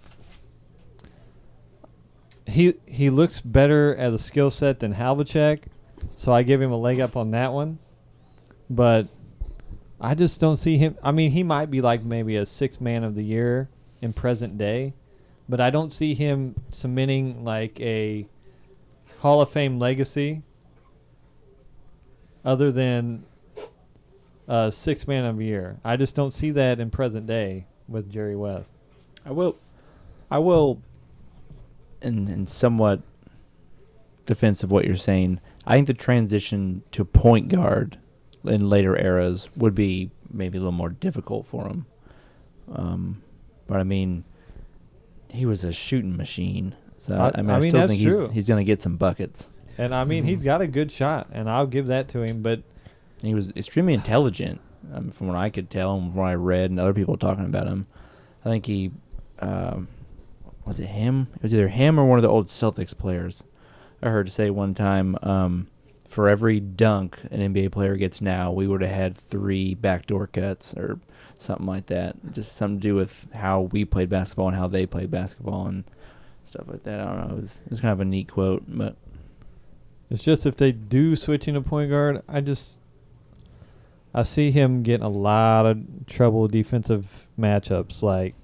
He looks better at a skill set than Havlicek, so I give him a leg up on that one. But I just don't see him. I mean, he might be like maybe a 6th man of the year in present day, but I don't see him cementing like a Hall of Fame legacy other than sixth man of the year. I just don't see that in present day with Jerry West. I will, in somewhat defense of what you're saying, I think the transition to point guard in later eras would be maybe a little more difficult for him. But I mean, he was a shooting machine. So I still think he's going to get some buckets. And I mean, he's got a good shot, and I'll give that to him. But he was extremely intelligent, from what I could tell and what I read and other people talking about him. I think he was it him? It was either him or one of the old Celtics players. I heard say one time, for every dunk an NBA player gets now, we would have had 3 backdoor cuts or something like that. Just something to do with how we played basketball and how they played basketball and stuff like that. I don't know. It was kind of a neat quote, but it's just if they do switch into point guard, I see him getting a lot of trouble defensive matchups. Like,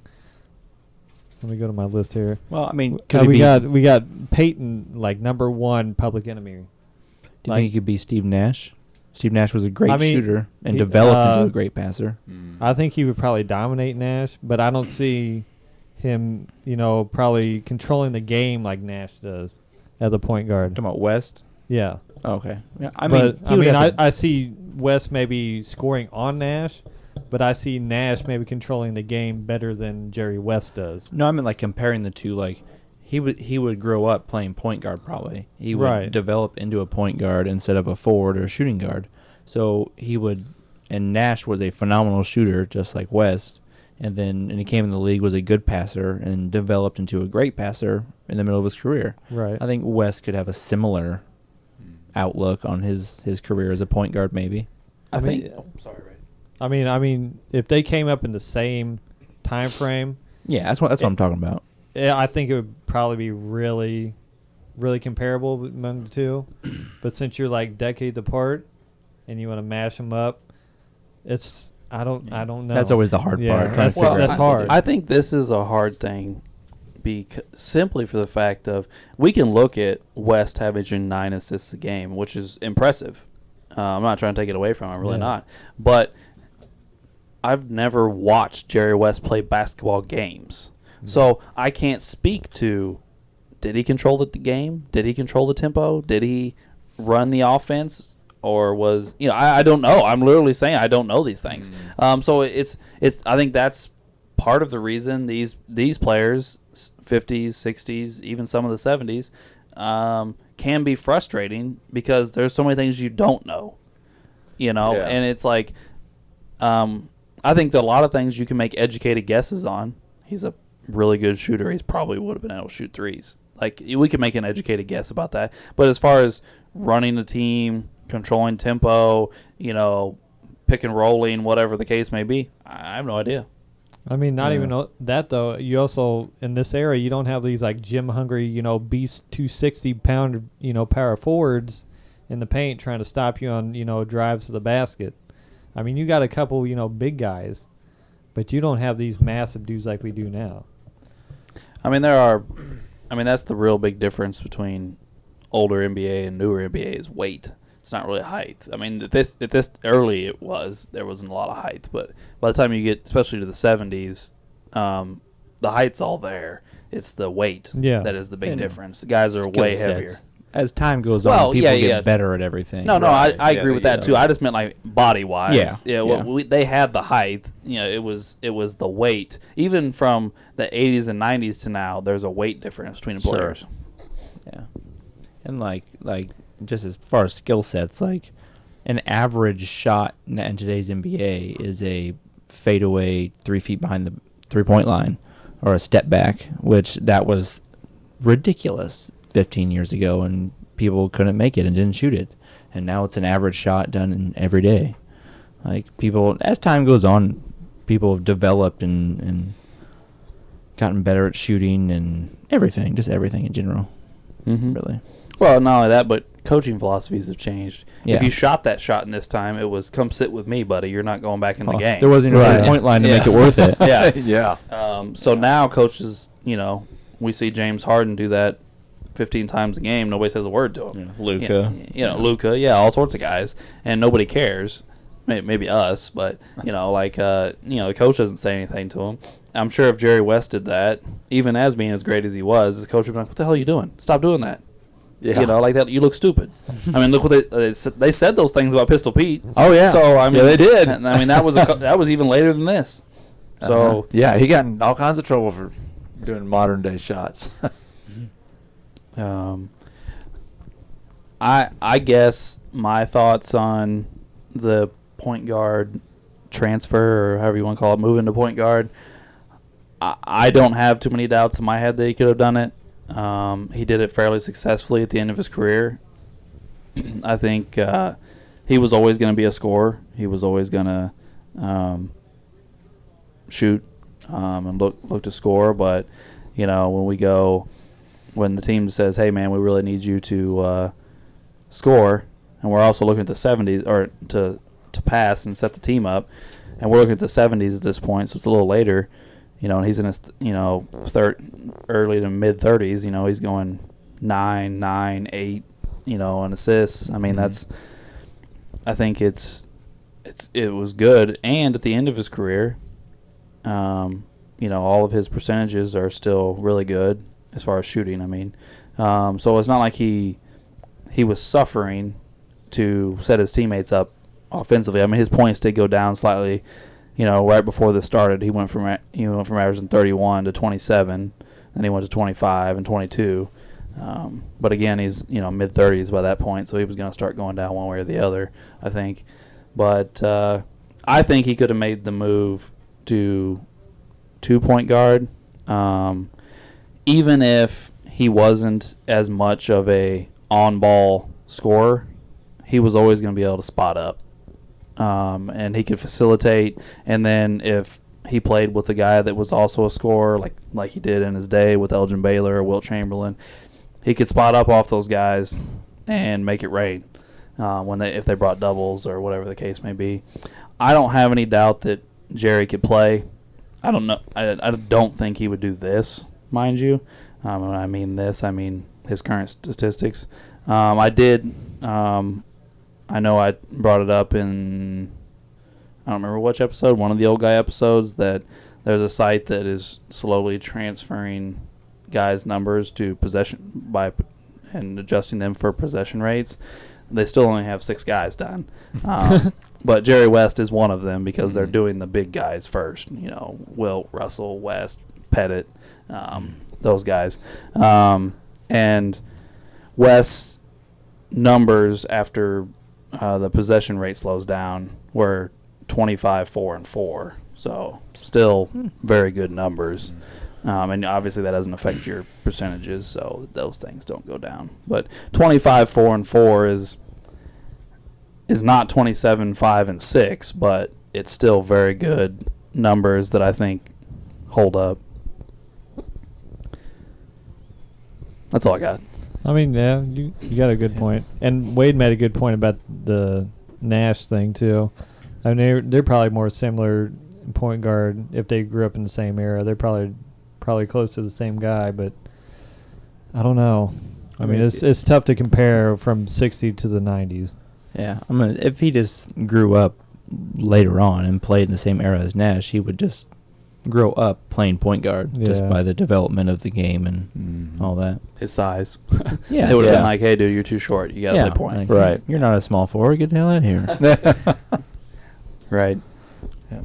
let me go to my list here. Well, I mean, we got Peyton, like number 1 public enemy. Do you think he could be Steve Nash? Steve Nash was a great shooter and developed into a great passer. I think he would probably dominate Nash, but I don't see him, probably controlling the game like Nash does as a point guard. Talking about West? Yeah. Oh, okay. Yeah, I see West maybe scoring on Nash, but I see Nash maybe controlling the game better than Jerry West does. No, I mean like comparing the two. Like he would grow up playing point guard probably. He would develop into a point guard instead of a forward or a shooting guard. So he would, and Nash was a phenomenal shooter just like West. And he came in the league, was a good passer, and developed into a great passer in the middle of his career. Right. I think West could have a similar outlook on his career as a point guard, maybe. Sorry, Ray. I mean, if they came up in the same time frame, yeah, that's what I'm talking about. Yeah, I think it would probably be really, really comparable among the two. But since you're like decades apart, and you want to mash them up, I don't know. That's always the hard part. That's hard. I think this is a hard thing, simply for the fact of we can look at West averaging 9 assists a game, which is impressive. I'm not trying to take it away from him, I'm really not. But I've never watched Jerry West play basketball games, so I can't speak to. Did he control the game? Did he control the tempo? Did he run the offense? Or was I don't know. I'm literally saying I don't know these things. So it's I think that's part of the reason these players, 50s, 60s, even some of the 70s, can be frustrating because there's so many things you don't know. And it's like I think that a lot of things you can make educated guesses on. He's a really good shooter. He's probably would have been able to shoot threes. Like we can make an educated guess about that. But as far as running the team, controlling tempo, pick and rolling, whatever the case may be, I have no idea. I mean, not even that, though. You also, in this era, you don't have these, like, gym-hungry, beast 260-pound, power forwards in the paint trying to stop you on, drives to the basket. I mean, you got a couple, big guys, but you don't have these massive dudes like we do now. I mean, that's the real big difference between older NBA and newer NBA is weight. It's not really height. I mean, at this early there wasn't a lot of height, but by the time you get, especially to the 70s, the height's all there. It's the weight that is the big difference. The guys are way heavier. As time goes on, people get better at everything. No, I agree with that too. I just meant like body wise. They had the height. It was the weight. Even from the 80s and 90s to now, there's a weight difference between the players. Yeah, and like just as far as skill sets, like an average shot in today's NBA is a fadeaway 3 feet behind the 3-point line or a step back, which that was ridiculous 15 years ago, and people couldn't make it and didn't shoot it. And now it's an average shot done every day. Like people, as time goes on, people have developed and gotten better at shooting and everything, just everything in general. Really. Well, not only that, but coaching philosophies have changed. Yeah. If you shot that shot in this time, it was come sit with me, buddy. You're not going back in the game. There wasn't even a point line to make it worth it. So now coaches, we see James Harden do that 15 times a game. Nobody says a word to him. Luka. Luka. Yeah, all sorts of guys, and nobody cares. maybe us, but the coach doesn't say anything to him. I'm sure if Jerry West did that, even as being as great as he was, his coach would be like, "What the hell are you doing? Stop doing that." Yeah. Like that. You look stupid. I mean, look what they said those things about Pistol Pete. Oh yeah. So I mean, they did. I mean, that was even later than this. So yeah, he got in all kinds of trouble for doing modern day shots. I guess my thoughts on the point guard transfer, or however you want to call it, moving to point guard. I don't have too many doubts in my head that he could have done it. He did it fairly successfully at the end of his career. I think he was always going to be a scorer. He was always going to shoot and look to score. But when the team says, "Hey man, we really need you to score," and we're also looking at the 70s or to pass and set the team up, and we're looking at the 70s at this point, so it's a little later. And he's in his, early to mid 30s. He's going 9, 8, on assists. I mean, I think it was good. And at the end of his career, all of his percentages are still really good as far as shooting. I mean, so it's not like he was suffering to set his teammates up offensively. I mean, his points did go down slightly. Right before this started, he went from averaging 31 to 27, then he went to 25 and 22. But again, he's mid 30s by that point, so he was going to start going down one way or the other, I think. But I think he could have made the move to 2-point guard, even if he wasn't as much of a on-ball scorer. He was always going to be able to spot up. And he could facilitate, and then if he played with a guy that was also a scorer, like he did in his day with Elgin Baylor or Wilt Chamberlain, he could spot up off those guys and make it rain if they brought doubles or whatever the case may be. I don't have any doubt that Jerry could play. I don't know. I don't think he would do this, mind you. When I mean this, I mean his current statistics. I know I brought it up in, I don't remember which episode, one of the old guy episodes, that there's a site that is slowly transferring guys' numbers to possession and adjusting them for possession rates. They still only have 6 guys done. But Jerry West is one of them because they're doing the big guys first. Wilt, Russell, West, Pettit, those guys. And West's numbers after the possession rate slows down were 25, 4, and 4. So still very good numbers. And obviously that doesn't affect your percentages, so those things don't go down. But 25, 4, and 4 is not 27, 5, and 6, but it's still very good numbers that I think hold up. That's all I got. I mean, yeah, you got a good point. And Wade made a good point about the Nash thing, too. I mean, they're probably more similar point guard if they grew up in the same era. They're probably close to the same guy, but I don't know. I mean, it's tough to compare from 60 to the 90s. Yeah, I mean, if he just grew up later on and played in the same era as Nash, he would just grow up playing point guard just by the development of the game and all that. His size. Yeah, they would have been like, "Hey, dude, you're too short. You got to play point." Like, Right. You're not a small forward. Get the hell out of here. Right. Yeah.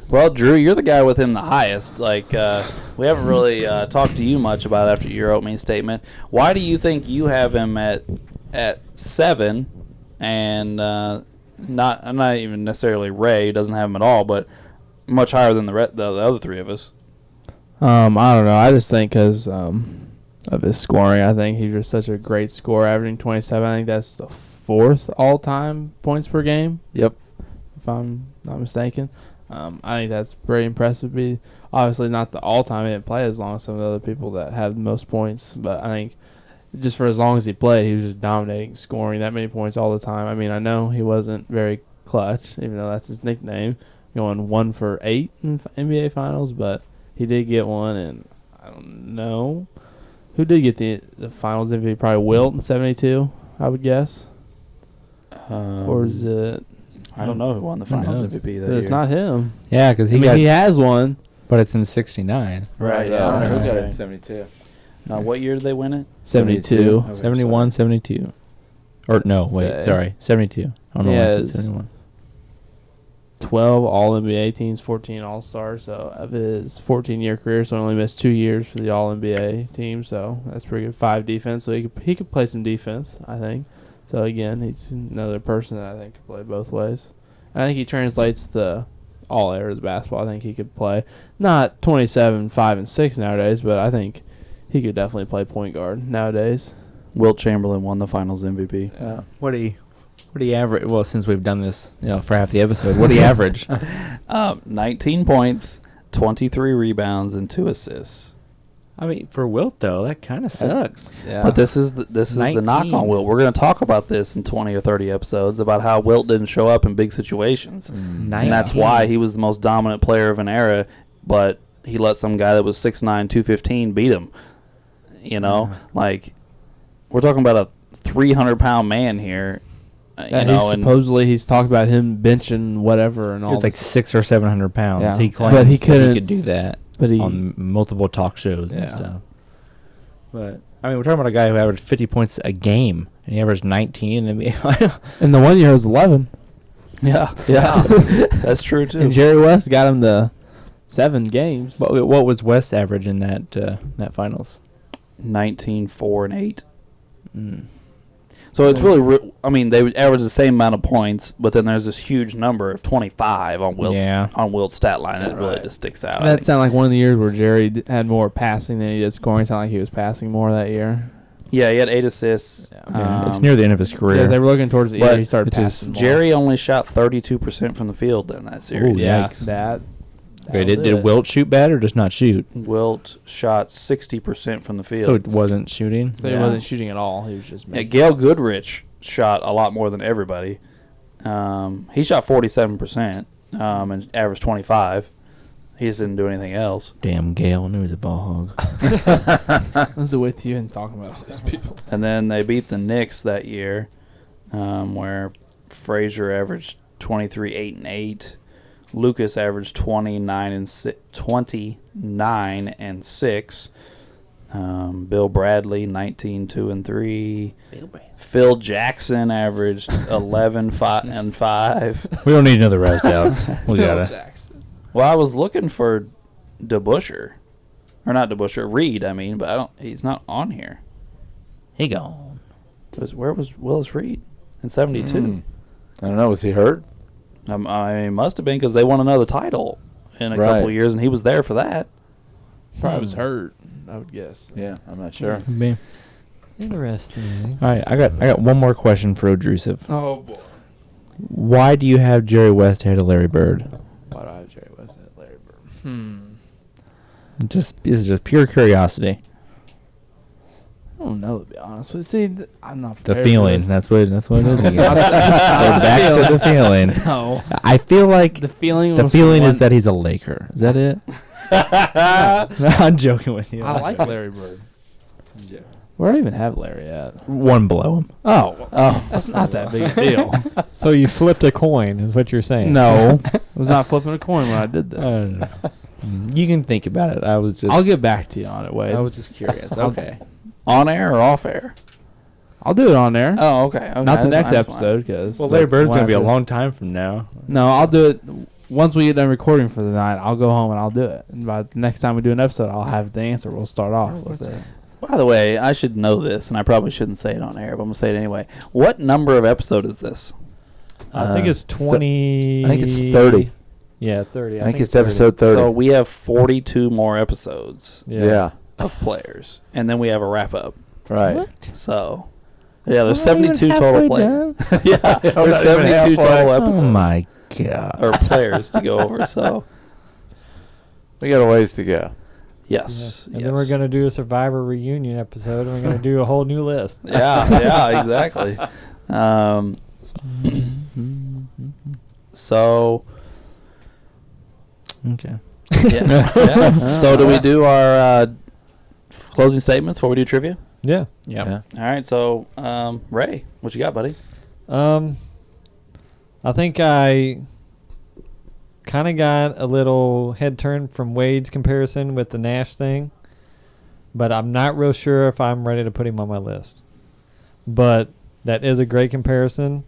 Well, Drew, you're the guy with him the highest. We haven't really talked to you much about after your opening statement. Why do you think you have him at 7, and not even necessarily Ray doesn't have him at all, but much higher than the other 3 of us? I don't know. I just think because of his scoring, I think he's just such a great scorer, averaging 27. I think that's the 4th all-time points per game. Yep. If I'm not mistaken. I think that's very impressive. Obviously not the all-time. He didn't play as long as some of the other people that had the most points, but I think just for as long as he played, he was just dominating, scoring that many points all the time. I mean, I know he wasn't very clutch, even though that's his nickname, going 1 for 8 in NBA Finals, but he did get one, and I don't know who did get the Finals MVP. Probably Wilt in '72, I would guess. Or is it? I don't know who won the Who Finals knows? MVP that It's year. not him. Yeah, because I mean, he has one. but it's in '69. Right. Yeah. Yeah. So who got it in Right. 72? What year did they win it? 72. Okay, 71, 72. Or no, wait, Say. sorry, 72. I don't know why I said 71. 12 All-NBA teams, 14 All-Stars. So of his 14-year career, so only missed 2 years for the All-NBA team. So that's pretty good. 5 defense, so he could play some defense, I think. So again, he's another person that I think could play both ways. And I think he translates the all areas of basketball. I think he could play not 27, 5, and 6 nowadays, but I think he could definitely play point guard nowadays. Wilt Chamberlain won the Finals MVP. Yeah. What do you average? Well, since we've done this, for half the episode, what do you average? 19 points, 23 rebounds, and 2 assists. I mean, for Wilt though, that kind of sucks. Yeah. But this is the knock 19. on Wilt. We're going to talk about this in 20 or 30 episodes about how Wilt didn't show up in big situations. And that's why he was the most dominant player of an era, but he let some guy that was 6'9", 215 beat him. Like, we're talking about a 300-pound man here. And supposedly he's talked about him benching whatever and all. It's like 600 or 700 pounds. Yeah. He claims But he that couldn't- he could do that but he on multiple talk shows Yeah. and stuff. But I mean, we're talking about a guy who averaged 50 points a game, and he averaged 19 in the NBA. and the one year was 11. yeah, that's true too. And Jerry West got him the 7 games. What was West average in that finals? 19, 4, and 8. Mm. So it's really, they average the same amount of points, but then there's this huge number of 25 on Wilt's stat line that really just sticks out. That sounded like one of the years where Jerry had more passing than he did scoring. It sounded like he was passing more that year. Yeah, he had 8 assists. Yeah, it's near the end of his career. Yeah, they were looking towards the But year. He started it's just passing more. Jerry only shot 32% from the field in that series. Ooh, Yeah, Yikes. that. Okay, did Wilt shoot bad or just not shoot? Wilt shot 60% from the field. So it wasn't shooting? So he wasn't shooting at all. He was just making. Gail Goodrich shot a lot more than everybody. He shot 47% and averaged 25. He just didn't do anything else. Damn, Gale knew he was a ball hog. I was with you and talking about all these people. And then they beat the Knicks that year, where Frazier averaged 23, 8, and 8. Lucas averaged 29 and 6. Bill Bradley 19, 2, and 3. Phil Jackson averaged 11, 5, and 5. We don't need another rest outs. We got it. Jackson. Well, I was looking for DeBuscher, or not DeBuscher, Reed. But he's not on here. He gone. Where was Willis Reed in 72? I don't know. Was he hurt? Must have been because they won another title in a couple of years, and he was there for that. Probably was hurt, I would guess. Yeah, I'm not sure. Could be. Interesting. All right, I got one more question for Odrusiv. Oh, boy. Why do you have Jerry West ahead of Larry Bird? Why do I have Jerry West at Larry Bird? This is just pure curiosity. I don't know, to be honest with you. See, I'm not The prepared feeling. for That's what it is. Again. We're Not back to the feeling. this. No. I feel like The feeling the was feeling the is one- that he's a Laker. Is that it? No, I'm joking with you. I like Larry Bird. Where do I even have Larry at? One below him. Oh, that's not that big a deal. So you flipped a coin, is what you're saying? No, I was not flipping a coin when I did this. You can think about it. I was just. I'll get back to you on it, Wade. I was just curious. Okay. On air or off air? I'll do it on there. Oh, okay. Not the next episode, because Well, Larry Bird's gonna be a long time from now. No, I'll do it once we get done recording for the night. I'll go home and I'll do it. And by the next time we do an episode, I'll have the answer. We'll start off with this. By the way, I should know this, and I probably shouldn't say it on air, but I'm going to say it anyway. What number of episode is this? I think it's 20. I think it's 30. Yeah, 30. I think it's episode 30. So we have 42 more episodes yeah. of players, and then we have a wrap-up. Right. So, yeah, there's 72 total players. Yeah, there's not even 72 halfway. total episodes. Oh my god. Or players to go over, so We got a ways to go. yes. And then we're going to do a Survivor reunion episode, and we're going to do a whole new list. Yeah, exactly. So, Okay. yeah. So do we do our closing statements before we do trivia? Yeah. Yeah. All right. So, Ray, what you got, buddy? I I think I kind of got a little head turn from Wade's comparison with the Nash thing, but I'm not real sure if I'm ready to put him on my list. But that is a great comparison.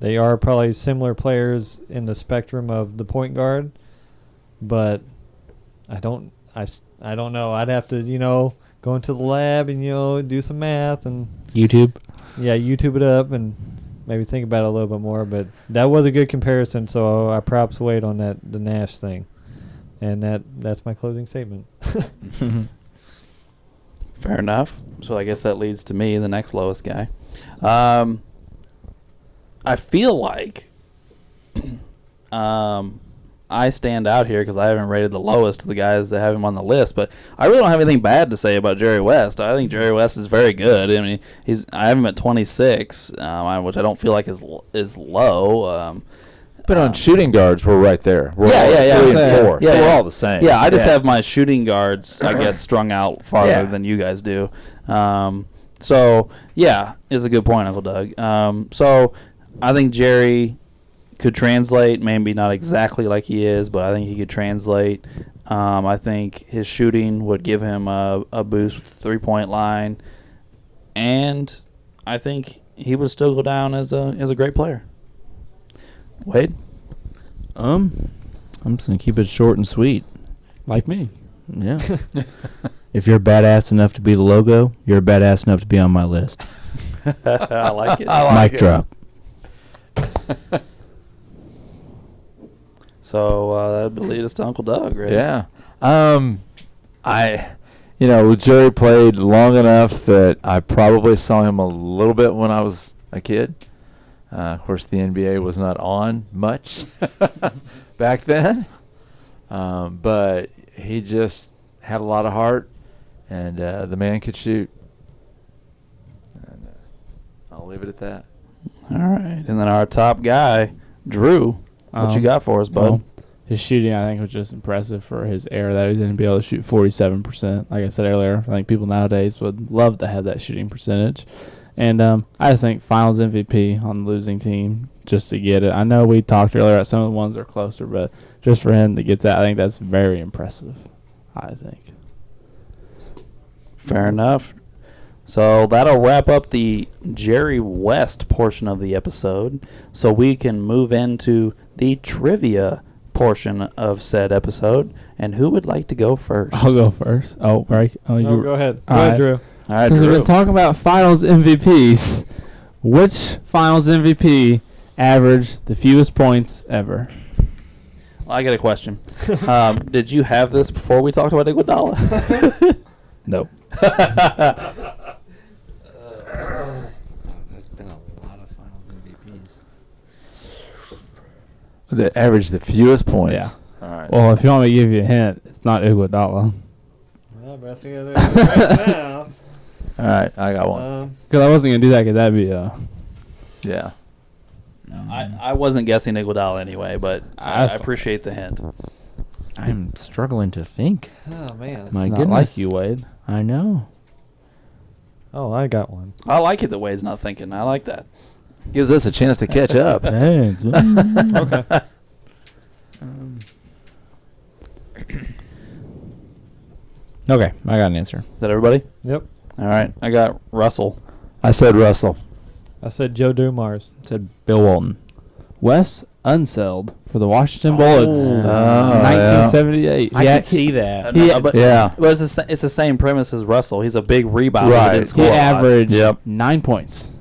They are probably similar players in the spectrum of the point guard, but I don't know. I'd have to, go into the lab and, do some math and YouTube. yeah, YouTube it up and maybe think about it a little bit more. But that was a good comparison, so I props Wade on the Nash thing. And that's my closing statement. Fair enough. So I guess that leads to me, the next lowest guy. I feel like I stand out here because I haven't rated the lowest of the guys that have him on the list, but I really don't have anything bad to say about Jerry West. I think Jerry West is very good. I mean, I have him at 26, which I don't feel like is low. But on shooting guards, we're right there. We're Yeah, all yeah, yeah. 3 and Yeah, 4. yeah, so yeah. we're all the same. Yeah, I just have my shooting guards, I guess, strung out farther Yeah. than you guys do. So, yeah, it's a good point, Uncle Doug. So I think Jerry could translate, maybe not exactly like he is, but I think he could translate. I think his shooting would give him a boost with the three-point line, and I think he would still go down as a great player. Wade? I'm just gonna keep it short and sweet. Like me. Yeah. If you're badass enough to be the logo, you're badass enough to be on my list. I like it. Mic drop. So that would lead us to Uncle Doug, right? Yeah. Jerry played long enough that I probably saw him a little bit when I was a kid. Of course, the NBA was not on much back then. But he just had a lot of heart, and the man could shoot. And I'll leave it at that. All right. And then our top guy, Drew. What you got for us, bud? Well, his shooting, I think, was just impressive for his era that he was going to be able to shoot 47%. Like I said earlier, I think people nowadays would love to have that shooting percentage. And I just think finals MVP on the losing team just to get it. I know we talked earlier about some of the ones that are closer, but just for him to get that, I think that's very impressive, I think. Fair enough. So that'll wrap up the Jerry West portion of the episode. So we can move into the trivia portion of said episode. And who would like to go first? I'll go first. Oh, right. Oh, No, go ahead. Go All ahead, right. Drew. All right, Since Drew. we've been talking about finals MVPs, which finals MVP averaged the fewest points ever? I got a question. Did you have this before we talked about Iguodala? No. There's been a lot of finals MVPs. That averaged the fewest points. Yeah. All right. Well, if you want me to give you a hint, it's not Iguodala. Well, best thing right now. All right. I got one. Because I wasn't going to do that because that'd be Yeah. I wasn't guessing Iguodala anyway, but I That's appreciate the hint. I'm struggling to think. Oh, man. My not goodness. like you, Wade. I know. Oh, I got one. I like it that Wade's not thinking. I like that. Gives us a chance to catch up. Hey, Okay. okay, I got an answer. Is that everybody? Yep. All right. I got Russell. I said Russell. I said Joe Dumars. Said Bill Walton. Wes Unseld for the Washington Bullets. Oh, 1978. I Yeah, could see that. But Yeah. Well, it's the same premise as Russell. He's a big rebounder. Right. He didn't he score a lot. averaged Yep. 9 points,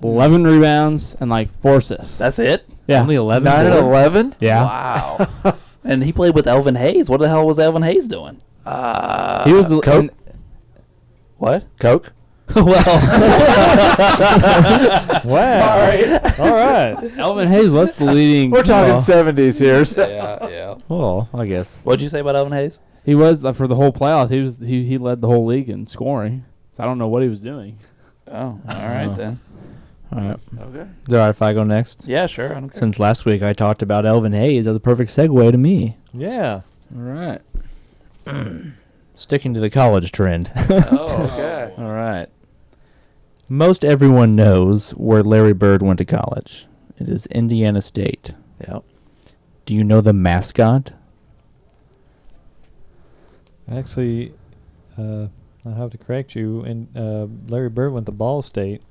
11 rebounds, and like 4 assists. That's it? yeah. Only 11 9 and boards? 11? Yeah. Wow. And he played with Elvin Hayes. What the hell was Elvin Hayes doing? He was the Coke. What? Coke. Well, Wow. All right. Elvin Hayes was the leading. We're talking well, 70s here. yeah. Well, I guess. What'd you say about Elvin Hayes? he was for the whole playoffs. He led the whole league in scoring. So I don't know what he was doing. Oh, all right then. All right. Okay. Is it all right if I go next? Yeah, sure. I don't care. Since last week I talked about Elvin Hayes as a perfect segue to me. Yeah. All right. Sticking to the college trend. Oh, okay. All right. Most everyone knows where Larry Bird went to college. It is Indiana State. Yep. Do you know the mascot? Actually, I have to correct you. And Larry Bird went to Ball State,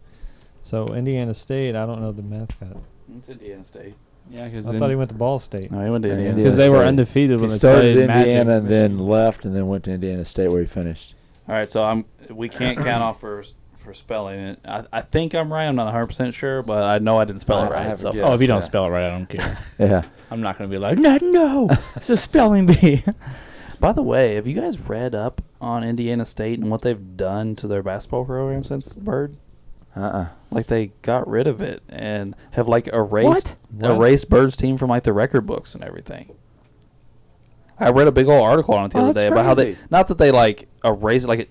so Indiana State. I don't know the mascot. It's Indiana State. Yeah, because I thought he went to Ball State. No, he went to Yeah, Indiana because State. they were State. undefeated when He they started played at Indiana Magic. and then left and then went to Indiana State where he finished. All right, so we can't count off for spelling it. I think I'm right. I'm not 100% sure, but I know I didn't spell it I right. have a So guess. Oh, if you don't Yeah. spell it right, I don't care. Yeah. I'm not going to be like, no, it's a spelling bee. By the way, have you guys read up on Indiana State and what they've done to their basketball program since Bird? Like they got rid of it and have like erased Bird's team from like the record books and everything. I read a big old article on it the other day about how they not that they like erase it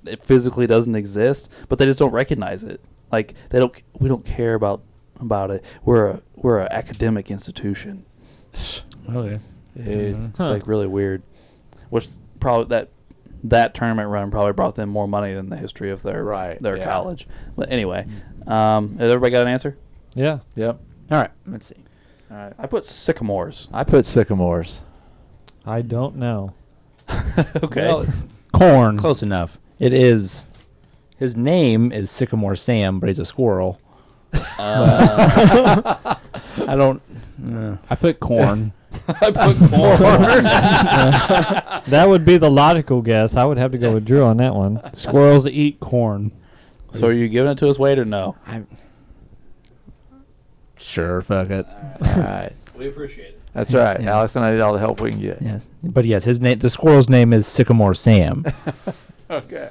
it physically doesn't exist, but they just don't recognize it. Like we don't care about it. We're an academic institution. Oh, yeah. It is. It's like really weird. Which probably that tournament run probably brought them more money than the history of their yeah. college. But anyway, has everybody got an answer? Yeah. Yep. All right, let's see. All right. I put Sycamores. I put Sycamores. I don't know. Okay. Well, corn. Close enough. It is. His name is Sycamore Sam, but he's a squirrel. I don't. I put corn. I put corn. That would be the logical guess. I would have to go with Drew on that one. Squirrels eat corn. So are you giving it to us, Wade, or no? Sure, fuck it. All right. We appreciate it. That's right. Yes. Alex and I need all the help we can get. Yes, but yes, his name. The squirrel's name is Sycamore Sam. Okay.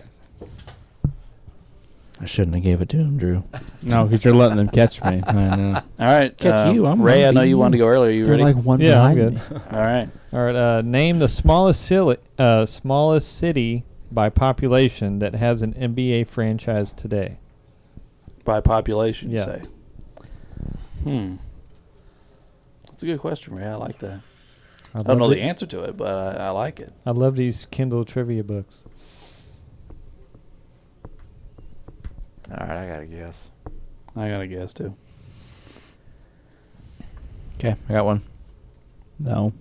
I shouldn't have gave it to him, Drew. No, because you're letting them catch me. I know. All right. Catch you, I'm Ray, I know beating you wanted to go earlier. You They're ready? like one Yeah, I'm behind good. me. All right. All right. Name the smallest city by population that has an NBA franchise today. By population, you Yeah. say? That's a good question, Ray. I like that. I don't know the answer to it, but I like it. I love these Kindle trivia books. All right. I got to guess. I got to guess, too. Okay, I got one. No.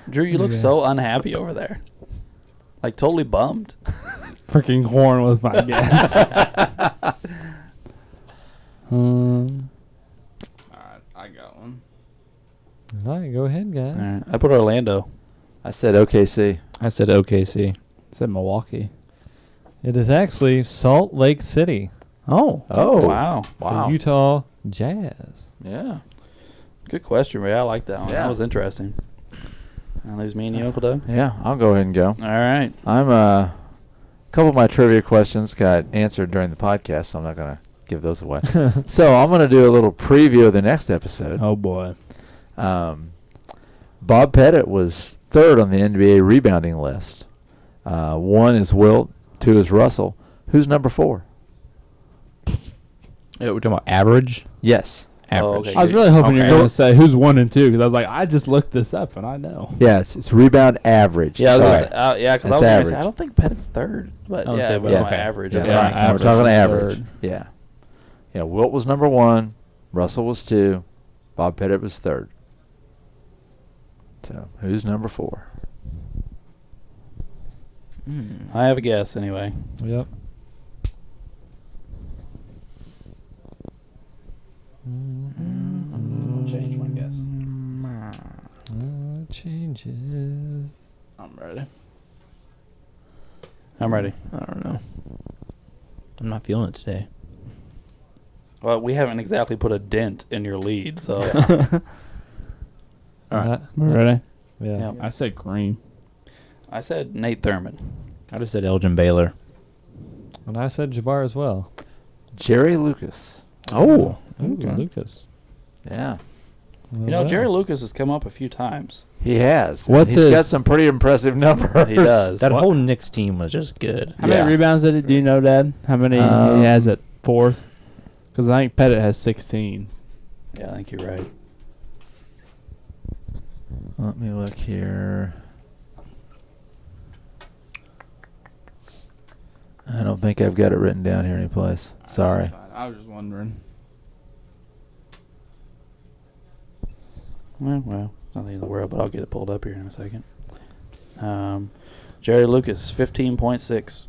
Drew, you look Yeah. so unhappy over there. Like, totally bummed. Freaking corn was my guess. All right, I got one. All right, go ahead, guys. All right. I put Orlando. I said OKC. I said OKC. I said Milwaukee. It is actually Salt Lake City, Oh. Oh. Wow. the Utah Jazz. Yeah. Good question, Ray. I like that one. Yeah. That was interesting. That leaves me and you, Uncle Doug. Yeah. I'll go ahead and go. All right. I'm a couple of my trivia questions got answered during the podcast, so I'm not going to give those away. So I'm going to do a little preview of the next episode. Oh boy. Bob Pettit was third on the NBA rebounding list. 1 is Wilt, 2 is Russell. Who's number 4? We're talking about average. Yes. Average. okay. I was really hoping you were Okay. going to say who's 1 and 2 because I was like, I just looked this up and I know. Yeah, it's rebound average. Yeah, Sorry. because I That's was going to average. say, I don't think Pettit's third. But Oh, yeah, so, but yeah, on okay. average. Yeah, I Yeah, think we're average talking is average. third. Yeah. Yeah, Wilt was number 1. Russell was 2. Bob Pettit was 3rd. So, who's number 4? I have a guess anyway. Yep. I'll change my guess. Changes. I'm ready. I'm ready. I don't know. I'm not feeling it today. Well, we haven't exactly put a dent in your lead, so All right. Ready? Yeah. Yeah. I said Green. I said Nate Thurman. I just said Elgin Baylor. And I said Jabbar as well. Jerry Lucas. Oh. Ooh, Okay. Lucas. Yeah. You know, Jerry Lucas has come up a few times. He has. What's He's his- got some pretty impressive numbers. He does. That whole Knicks team was just good. How Yeah. many rebounds did it? Do you know, Dad? How many he has at 4th? Because I think Pettit has 16. Yeah, I think you're right. Let me look here. I don't think I've got it written down here anyplace. Sorry. That's fine. I was just wondering. Well, it's not the end of the world, but I'll get it pulled up here in a second. Jerry Lucas, 15.6.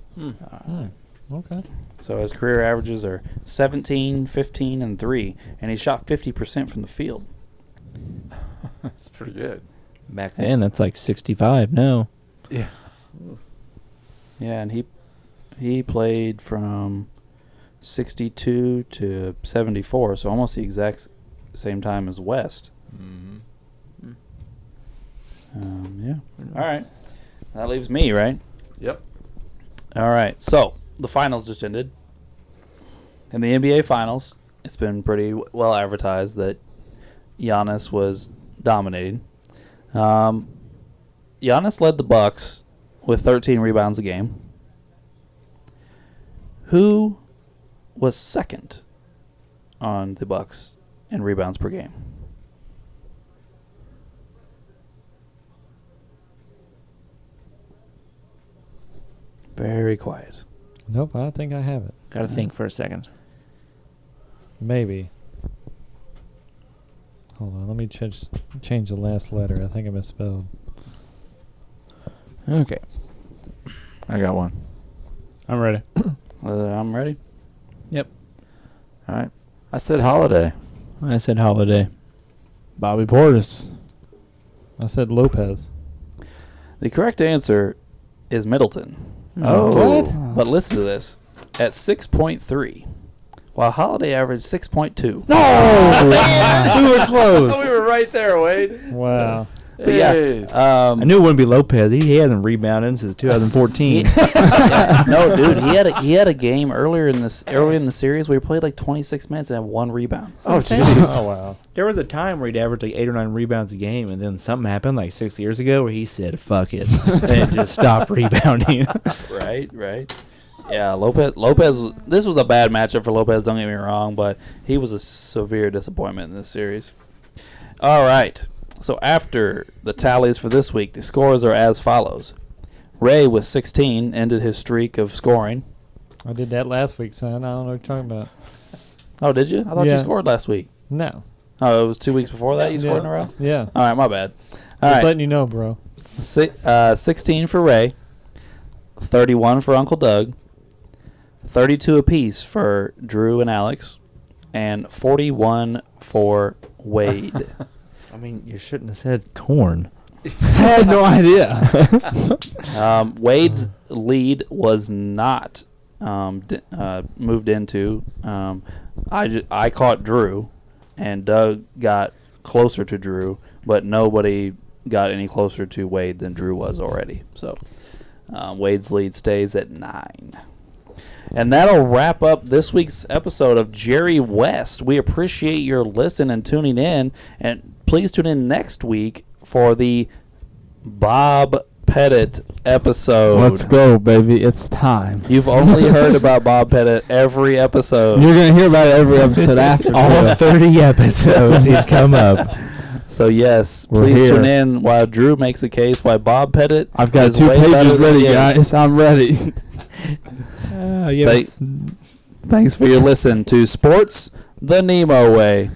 Okay. So his career averages are 17, 15, and 3, and he shot 50% from the field. That's pretty good. Back then, that's like 65 now. Yeah. Yeah, and he played from 62 to 74, so almost the exact same time as West. Mm-hmm. Yeah. All right. That leaves me, right? Yep. All right. So the finals just ended. In the NBA Finals, it's been pretty well advertised that Giannis was dominating. Giannis led the Bucks with 13 rebounds a game. Who was second on the Bucks in rebounds per game? Very quiet. Nope, I think I have it. Got to think for a second. Maybe. Hold on, let me change the last letter. I think I misspelled. Okay. I got one. I'm ready. I'm ready. Yep. All right. I said Holiday. I said Holiday. Bobby Portis. I said Lopez. The correct answer is Middleton. Oh. What? But listen to this. At 6.3, while Holiday averaged 6.2. No! We were close. we were right there, Wade. Wow. But yeah, I knew it wouldn't be Lopez. He hasn't rebounded since 2014. no, dude, he had a game early in the series where he played like 26 minutes and had 1 rebound. Oh, jeez. Oh, wow. There was a time where he'd average like 8 or 9 rebounds a game, and then something happened like 6 years ago where he said, fuck it, and just stopped rebounding. Right. Yeah, Lopez. This was a bad matchup for Lopez. Don't get me wrong, but he was a severe disappointment in this series. All right. So after the tallies for this week, the scores are as follows. Ray with 16 ended his streak of scoring. I did that last week, son. I don't know what you're talking about. Oh, did you? I thought you Yeah. scored last week. No. Oh, it was 2 weeks before that you scored in a row? Yeah. All right, my bad. All Just right. letting you know, bro. 16 for Ray, 31 for Uncle Doug, 32 apiece for Drew and Alex, and 41 for Wade. I mean, you shouldn't have said corn. I had no idea. Wade's lead was not moved into. I caught Drew, and Doug got closer to Drew, but nobody got any closer to Wade than Drew was already. So Wade's lead stays at 9. And that'll wrap up this week's episode of Jerry West. We appreciate your listen and tuning in. And please tune in next week for the Bob Pettit episode. Let's go, baby. It's time. You've only heard about Bob Pettit every episode. You're going to hear about it every episode after. All 30 episodes he's come up. So, yes, We're please here. tune in while Drew makes a case why Bob Pettit I've got is 2 way better pages than ready, he is. guys. I'm ready. Yes. Thanks for your listen to Sports the NEMO Way.